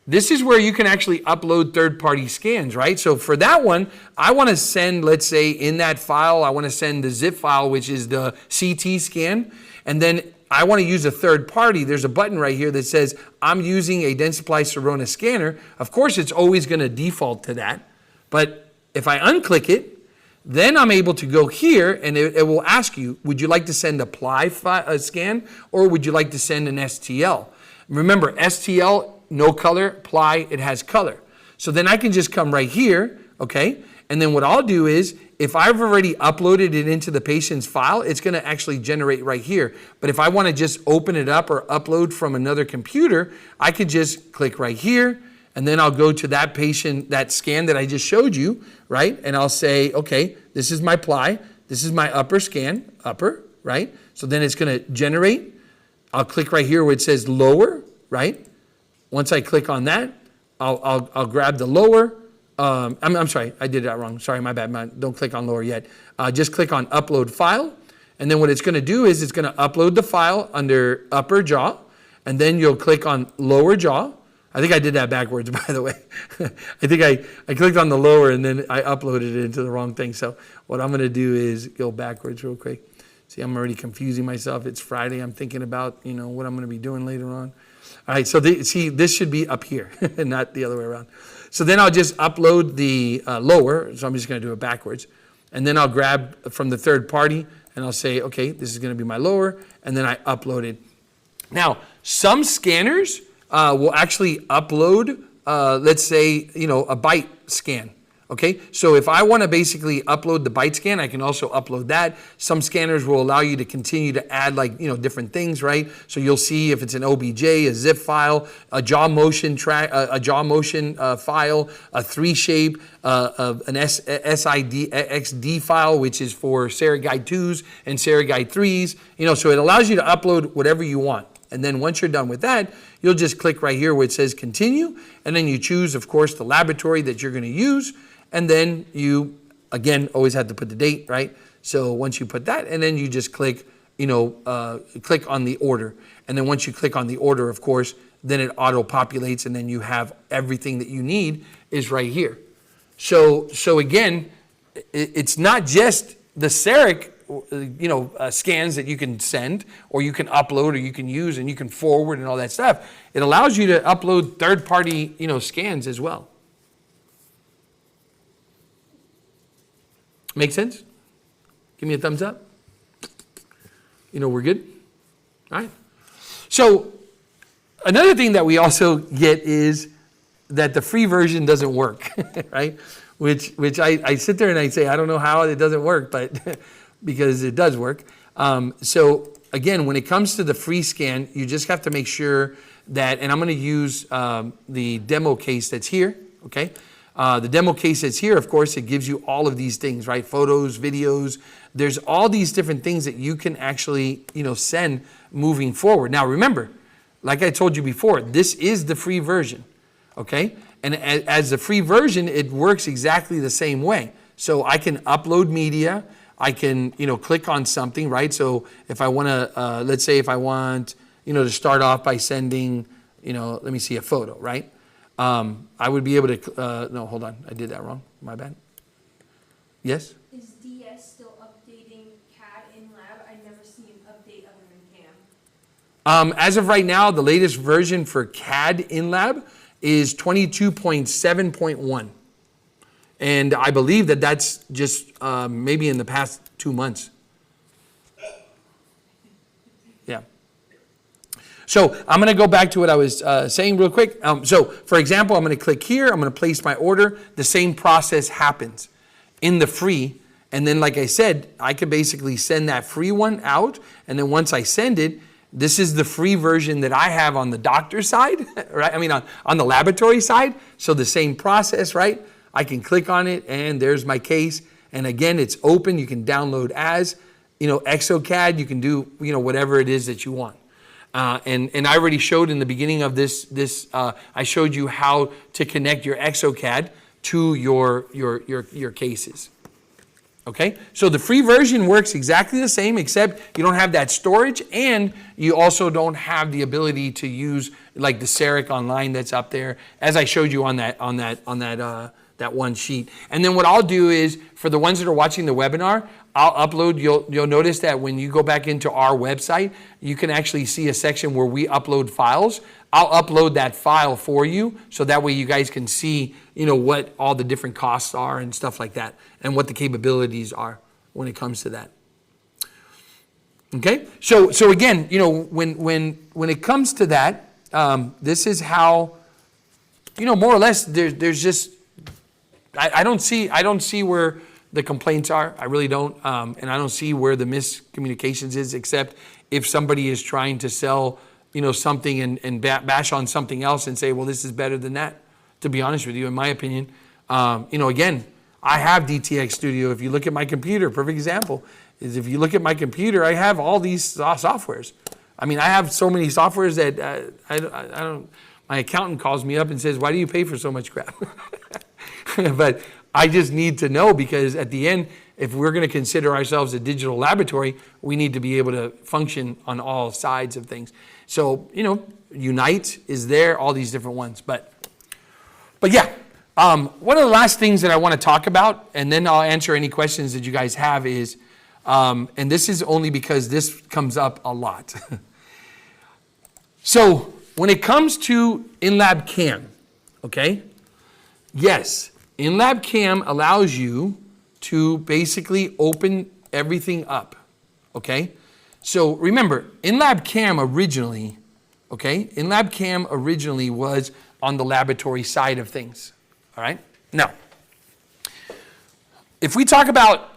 this is where you can actually upload third-party scans, right? So for that one, I want to send, let's say in that file, I want to send the zip file, which is the CT scan. And then I want to use a third party. There's a button right here that says, I'm using a Dentsply Sirona scanner. Of course, it's always going to default to that. But if I unclick it, then I'm able to go here and it will ask you, would you like to send a scan or would you like to send an STL? Remember, STL, no color, apply, it has color. So then I can just come right here, okay? And then what I'll do is, if I've already uploaded it into the patient's file, it's going to actually generate right here. But if I want to just open it up or upload from another computer, I could just click right here, and then I'll go to that patient, that scan that I just showed you, right? And I'll say, okay, this is my ply, this is my upper scan, upper, right? So then it's going to generate. I'll click right here where it says lower, right? Once I click on that, I'll grab the lower. I'm sorry, I did that wrong. Sorry, my bad. Don't click on lower yet. Just click on upload file. And then what it's going to do is it's going to upload the file under upper jaw. And then you'll click on lower jaw. I think I did that backwards, by the way. I think I clicked on the lower and then I uploaded it into the wrong thing. So what I'm going to do is go backwards real quick. See, I'm already confusing myself. It's Friday. I'm thinking about, what I'm going to be doing later on. All right, so see, this should be up here, not the other way around. So then I'll just upload the lower, so I'm just going to do it backwards. And then I'll grab from the third party, and I'll say, okay, this is going to be my lower, and then I upload it. Now, some scanners will actually upload, let's say, a bite scan. Okay, so if I want to basically upload the bite scan, I can also upload that. Some scanners will allow you to continue to add different things, right? So you'll see if it's an OBJ, a zip file, a jaw motion file, a 3-shape, an SID file, which is for CEREC Guide 2s and CEREC Guide 3s. So it allows you to upload whatever you want. And then once you're done with that, you'll just click right here where it says continue, and then you choose, of course, the laboratory that you're going to use. And then you, again, always have to put the date, right? So once you put that, and then you just click, click on the order. And then once you click on the order, of course, then it auto-populates, and then you have everything that you need is right here. So again, it's not just the CEREC, scans that you can send, or you can upload, or you can use, and you can forward, and all that stuff. It allows you to upload third-party, scans as well. Make sense? Give me a thumbs up. We're good? All right. So another thing that we also get is that the free version doesn't work, right? Which I sit there and I say, I don't know how it doesn't work, but because it does work. So again, when it comes to the free scan, you just have to make sure that, and I'm going to use the demo case that's here, okay? The demo case that's here, of course, it gives you all of these things, right? Photos, videos. There's all these different things that you can actually, send moving forward. Now, remember, like I told you before, this is the free version, okay? And as the free version, it works exactly the same way. So I can upload media. I can, click on something, right? So if I want to, let's say if I want, to start off by sending, let me see a photo, right? I would be able to, no, hold on. I did that wrong. My bad. Yes? Is DS still updating CAD in lab? I never see an update other than CAM. As of right now, the latest version for CAD in lab is 22.7.1. And I believe that that's just maybe in the past 2 months. Yeah. So I'm going to go back to what I was saying real quick. So for example, I'm going to click here. I'm going to place my order. The same process happens in the free. And then, like I said, I could basically send that free one out. And then once I send it, This is the free version that I have on the doctor side, right? I mean, on the laboratory side. So the same process, right? I can click on it and there's my case. And again, it's open. You can download as, exocad. You can do, whatever it is that you want. And I already showed in the beginning of this I showed you how to connect your exocad to your cases. Okay, so the free version works exactly the same, except you don't have that storage, and you also don't have the ability to use like the CEREC online that's up there, as I showed you on that one sheet. And then what I'll do is, for the ones that are watching the webinar, I'll upload. You'll notice that when you go back into our website, you can actually see a section where we upload files. I'll upload that file for you, so that way you guys can see, what all the different costs are and stuff like that, and what the capabilities are when it comes to that. Okay, so again, when it comes to that, this is how, more or less, there's just, I don't see where the complaints are. I really don't, and I don't see where the miscommunications is, except if somebody is trying to sell something and bash on something else and say, well, this is better than that. To be honest with you, in my opinion, again, I have DTX Studio. If you look at my computer, perfect example is if you look at my computer, I have all these softwares. I mean, I have so many softwares that I don't. My accountant calls me up and says, "Why do you pay for so much crap?" But I just need to know, because at the end, if we're going to consider ourselves a digital laboratory, we need to be able to function on all sides of things. So, Unite is there, all these different ones. But yeah, one of the last things that I want to talk about, and then I'll answer any questions that you guys have, is, and this is only because this comes up a lot. So when it comes to in-lab cam, okay, yes, in-lab cam allows you to basically open everything up, okay? So remember, in-lab cam originally, was on the laboratory side of things, all right? Now, if we talk about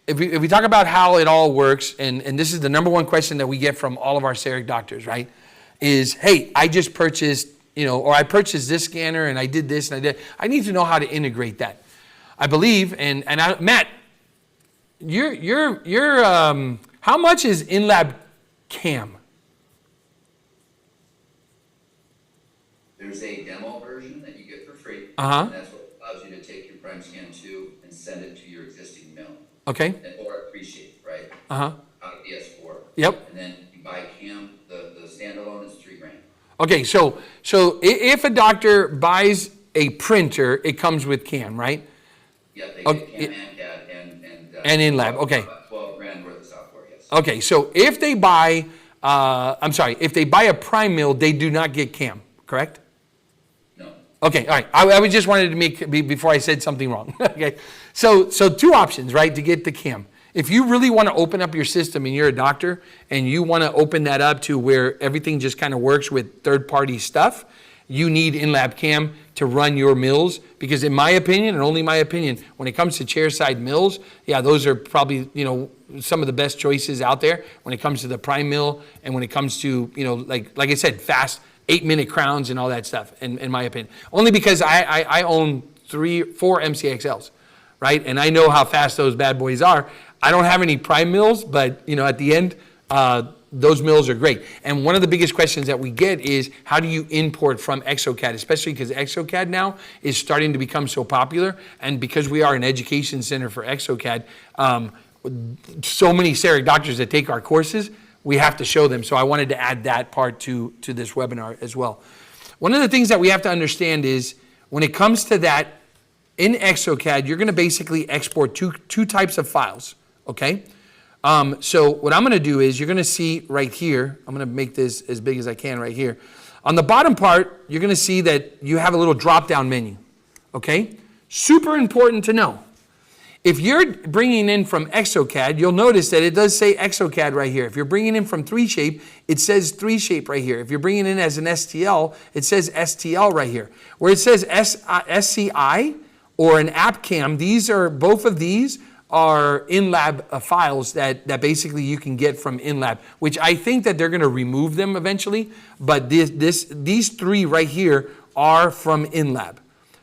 how it all works, and this is the number one question that we get from all of our CEREC doctors, right, is, hey, I just purchased, or I purchased this scanner and I did this and I did. I need to know how to integrate that. I believe, Matt, how much is in-lab cam? There's a demo version that you get for free. Uh-huh. And that's what allows you to take your Primescan 2 and send it to your existing mill. Okay. Or a pre-shape, right? Uh-huh. Out of DS Core. Yep. And then you buy cam, the standalone is $3,000. Okay, so if a doctor buys a printer, it comes with cam, right? Yeah, they Okay. get cam and CAD And in-lab, okay. $12,000 worth of software, yes. Okay, so if they buy, if they buy a Prime Mill, they do not get cam, correct? No. Okay, all right. I just wanted to make, before I said something wrong. Okay, so two options, right, to get the cam. If you really want to open up your system and you're a doctor and you want to open that up to where everything just kind of works with third-party stuff, you need in-lab cam to run your mills, because in my opinion, and only my opinion, when it comes to chairside mills, yeah, those are probably, some of the best choices out there when it comes to the Prime Mill, and when it comes to, like I said, fast 8-minute crowns and all that stuff, in my opinion. Only because I own 4 MCXLs, right? And I know how fast those bad boys are. I don't have any Prime Mills, but, at the end, those mills are great. And one of the biggest questions that we get is, how do you import from exocad, especially because exocad now is starting to become so popular. And because we are an education center for exocad, so many CEREC doctors that take our courses, we have to show them. So I wanted to add that part to this webinar as well. One of the things that we have to understand is, when it comes to that, in exocad, you're going to basically export two types of files, okay? So what I'm going to do is, you're going to see right here, I'm going to make this as big as I can right here. On the bottom part, you're going to see that you have a little drop-down menu, okay? Super important to know. If you're bringing in from exocad, you'll notice that it does say exocad right here. If you're bringing in from 3Shape, it says 3Shape right here. If you're bringing in as an STL, it says STL right here. Where it says SCI or an app cam, both of these are in-lab files that basically you can get from in-lab, which I think that they're going to remove them eventually. But these 3 right here are from in-lab.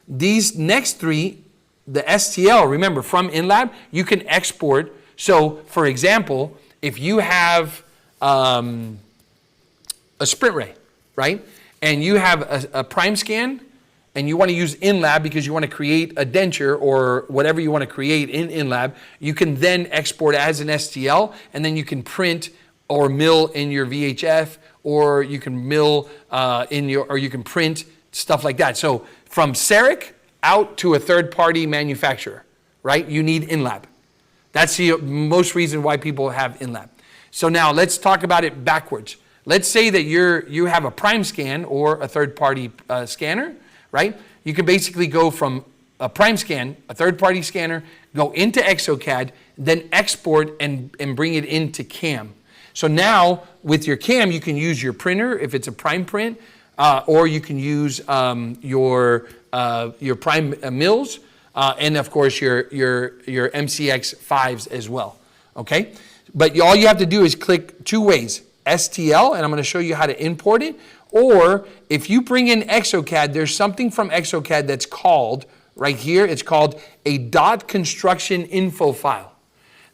These next 3, the STL, remember, from in-lab, you can export. So, for example, if you have a sprint ray, right, and you have a Primescan, and you want to use in-lab because you want to create a denture or whatever you want to create in-lab, you can then export as an STL, and then you can print or mill in your VHF, or you can mill or you can print, stuff like that. So from CEREC out to a third-party manufacturer, right? You need in-lab. That's the most reason why people have in-lab. So now let's talk about it backwards. Let's say that you have a Primescan or a third-party scanner, right? You can basically go from a Primescan, a third-party scanner, go into exocad, then export and bring it into CAM. So now with your CAM, you can use your printer if it's a Prime print, or you can use your Prime mills, and of course your MCX5s as well. Okay, but all you have to do is click 2 ways: STL, and I'm going to show you how to import it. Or if you bring in exocad, there's something from exocad that's called, right here, it's called a .construction info file.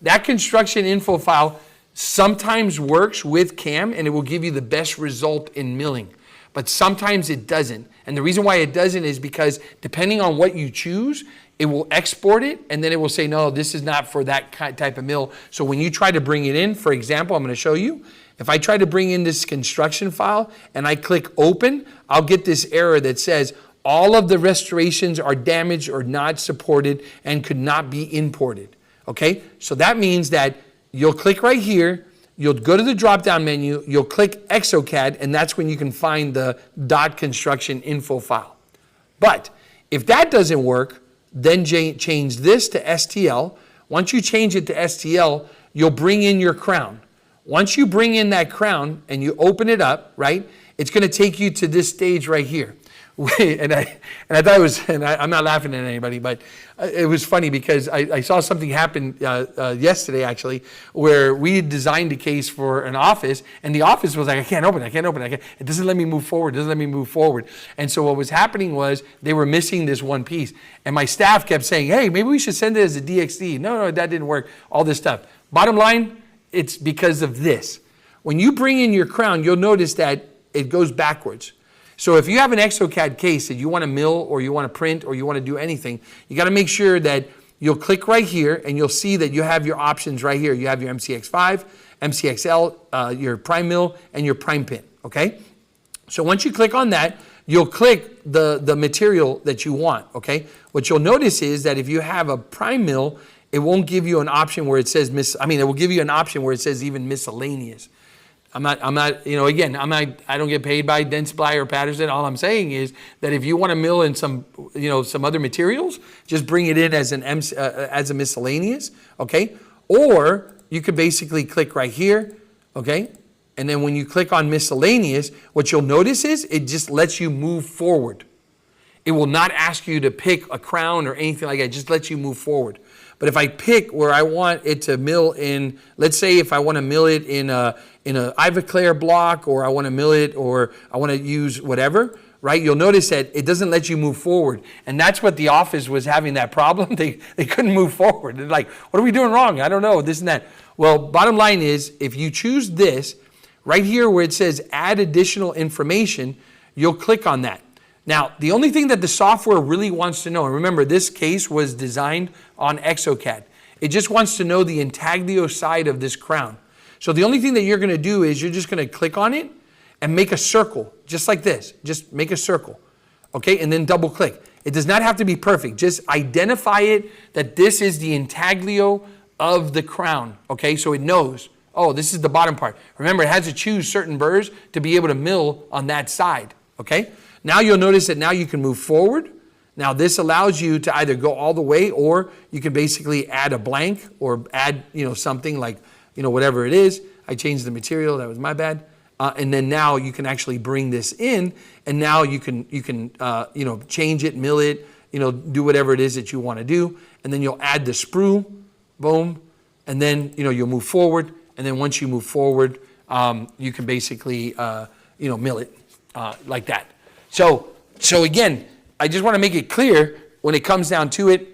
That construction info file sometimes works with CAM and it will give you the best result in milling. But sometimes it doesn't. And the reason why it doesn't is because depending on what you choose, it will export it and then it will say, no, this is not for that type of mill. So when you try to bring it in, for example, I'm going to show you. If I try to bring in this construction file and I click open, I'll get this error that says all of the restorations are damaged or not supported and could not be imported. Okay, so that means that you'll click right here, you'll go to the drop-down menu, you'll click exocad, and that's when you can find the .construction info file. But if that doesn't work, then change this to STL. Once you change it to STL, you'll bring in your crown. Once you bring in that crown and you open it up, right, it's going to take you to this stage right here. And I thought it was, and I'm not laughing at anybody, but it was funny because I saw something happen yesterday actually, where we designed a case for an office, and the office was like, I can't open it, it doesn't let me move forward, And so what was happening was they were missing this one piece, and my staff kept saying, hey, maybe we should send it as a DXD. No, that didn't work. All this stuff. Bottom line, it's because of this. When you bring in your crown, you'll notice that it goes backwards. So if you have an exocad case that you want to mill or you want to print or you want to do anything, you got to make sure that you'll click right here and you'll see that you have your options right here. You have your MCX5, MCXL, your Prime mill, and your Prime pin, okay? So once you click on that, you'll click the material that you want, okay? What you'll notice is that if you have a Prime mill, it won't give you an option where it says it will give you an option where it says even miscellaneous. I don't get paid by Dentsply or Patterson. All I'm saying is that if you want to mill in some other materials, just bring it in as as a miscellaneous, okay? Or you could basically click right here, okay? And then when you click on miscellaneous, what you'll notice is it just lets you move forward. It will not ask you to pick a crown or anything like that. It just lets you move forward. But if I pick where I want it to mill in, let's say if I want to mill it in a Ivoclar block, or I want to mill it, or I want to use whatever, right? You'll notice that it doesn't let you move forward. And that's what the office was having that problem. They couldn't move forward. They're like, what are we doing wrong? I don't know, this and that. Well, bottom line is, if you choose this, right here where it says add additional information, you'll click on that. Now, the only thing that the software really wants to know, and remember this case was designed on exocad, it just wants to know the intaglio side of this crown. So the only thing that you're going to do is you're just going to click on it and make a circle, just like this. Just make a circle, okay? And then double click. It does not have to be perfect. Just identify it that this is the intaglio of the crown, okay? So it knows, oh, this is the bottom part. Remember, it has to choose certain burrs to be able to mill on that side, okay? Now you'll notice that now you can move forward. Now this allows you to either go all the way, or you can basically add a blank or add, something like, whatever it is. I changed the material, that was my bad. And then now you can actually bring this in, and now you can change it, mill it, do whatever it is that you want to do. And then you'll add the sprue, boom, and then, you'll move forward. And then once you move forward, you can basically, mill it like that. So again, I just want to make it clear when it comes down to it,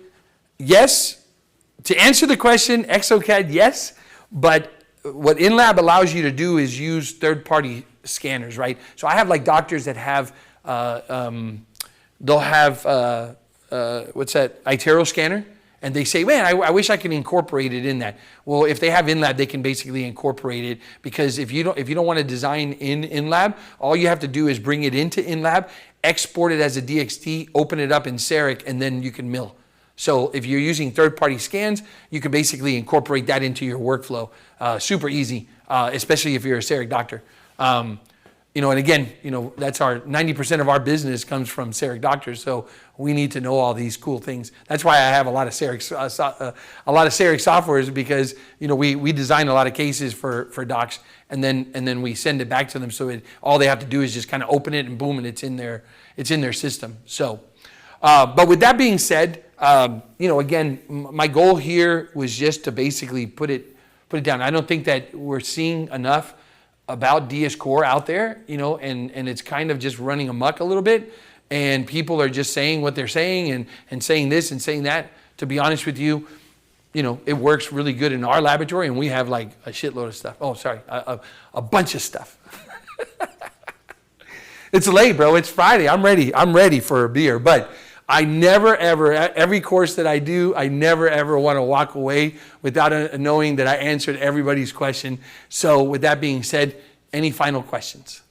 yes, to answer the question, exocad, yes, but what InLab allows you to do is use third-party scanners, right? So I have like doctors that have, they'll have, what's that, iTero scanner, and they say, man, I wish I could incorporate it in that. Well, if they have InLab, they can basically incorporate it, because if you don't want to design in InLab, all you have to do is bring it into InLab, export it as a DXT, open it up in CEREC, and then you can mill. So if you're using third-party scans, you can basically incorporate that into your workflow. Super easy, especially if you're a CEREC doctor. And again, that's 90% of our business comes from CEREC doctors, so we need to know all these cool things. That's why I have a lot of CEREC, softwares, because we design a lot of cases for docs, and then we send it back to them. So all they have to do is just kind of open it, and boom, and it's in their system. So, but with that being said, again, my goal here was just to basically put it down. I don't think that we're seeing enough about DS Core out there, and it's kind of just running amok a little bit, and people are just saying what they're saying and saying this and saying that. To be honest with you, it works really good in our laboratory, and we have like a shitload of stuff. Oh, sorry, a bunch of stuff. It's late, bro. It's Friday. I'm ready for a beer, but I never, ever, every course that I do, I never, ever want to walk away without knowing that I answered everybody's question. So with that being said, any final questions?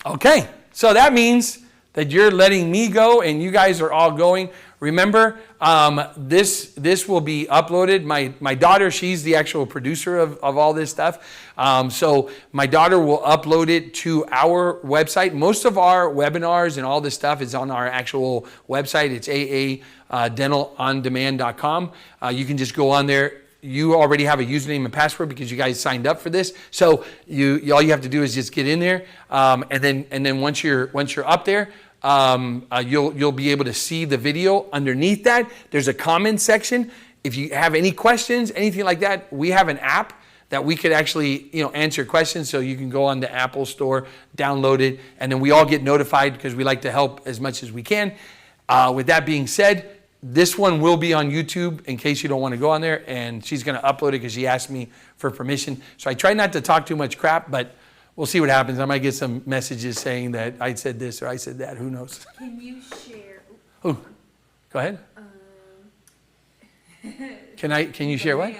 Okay, so that means that you're letting me go and you guys are all going. Remember, this will be uploaded. My daughter, she's the actual producer of all this stuff. So my daughter will upload it to our website. Most of our webinars and all this stuff is on our actual website. It's aadentalondemand.com. You can just go on there. You already have a username and password because you guys signed up for this. So all you have to do is just get in there, and then once you're up there, you'll be able to see the video. Underneath that, there's a comment section. If you have any questions, anything like that, we have an app that we could actually answer questions. So you can go on the Apple Store, download it, and then we all get notified because we like to help as much as we can. With that being said, this one will be on YouTube in case you don't want to go on there, and she's going to upload it because she asked me for permission. So I try not to talk too much crap, but we'll see what happens. I might get some messages saying that I said this or I said that. Who knows? Can you share? Oh, go ahead. Can you share what?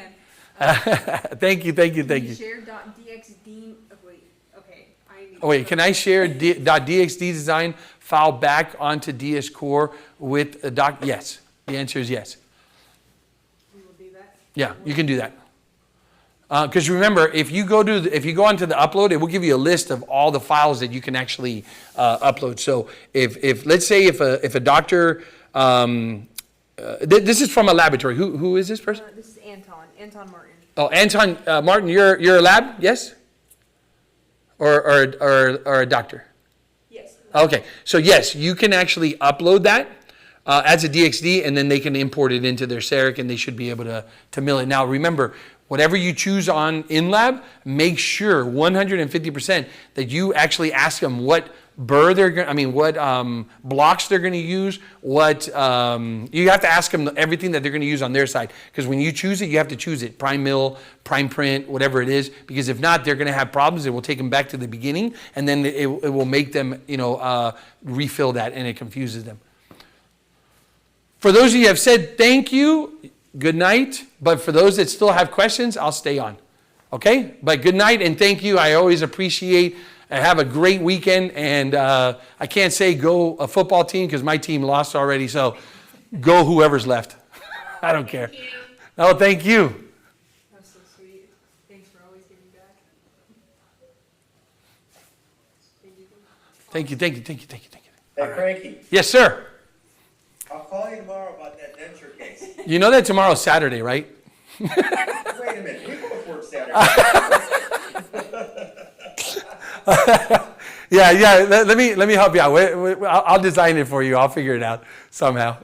Thank you. Share .dxd. Wait. Okay. Can I share .dxd design file back onto DS Core with a doc? Yes. The answer is yes. We will do that. Yeah, you can do that. Because remember, if you go onto the upload, it will give you a list of all the files that you can actually upload. So if let's say if a doctor, this is from a laboratory. Who is this person? This is Anton Martin. Oh, Anton Martin, you're a lab, yes? Or a doctor? Yes. Okay, so yes, you can actually upload that as a DXD, and then they can import it into their CEREC, and they should be able to mill it. Now, remember, whatever you choose on InLab, make sure 150% that you actually ask them what blocks they're going to use, you have to ask them everything that they're going to use on their side. Because when you choose it, you have to choose it, prime mill, prime print, whatever it is. Because if not, they're going to have problems. It will take them back to the beginning, and then it will make them, refill that, and it confuses them. For those of you who have said thank you, good night. But for those that still have questions, I'll stay on. Okay? But good night and thank you. I always appreciate. Have a great weekend. And I can't say go a football team because my team lost already. So go whoever's left. I don't care. Thank you. Oh, thank you. That's so sweet. Thanks for always giving back. Thank you. Hey, Frankie, Yes, sir. I'll call you tomorrow about that denture case. You know that tomorrow's Saturday, right? Wait a minute, we both work Saturday. Yeah, Yeah. Let me help you out. I'll design it for you. I'll figure it out somehow.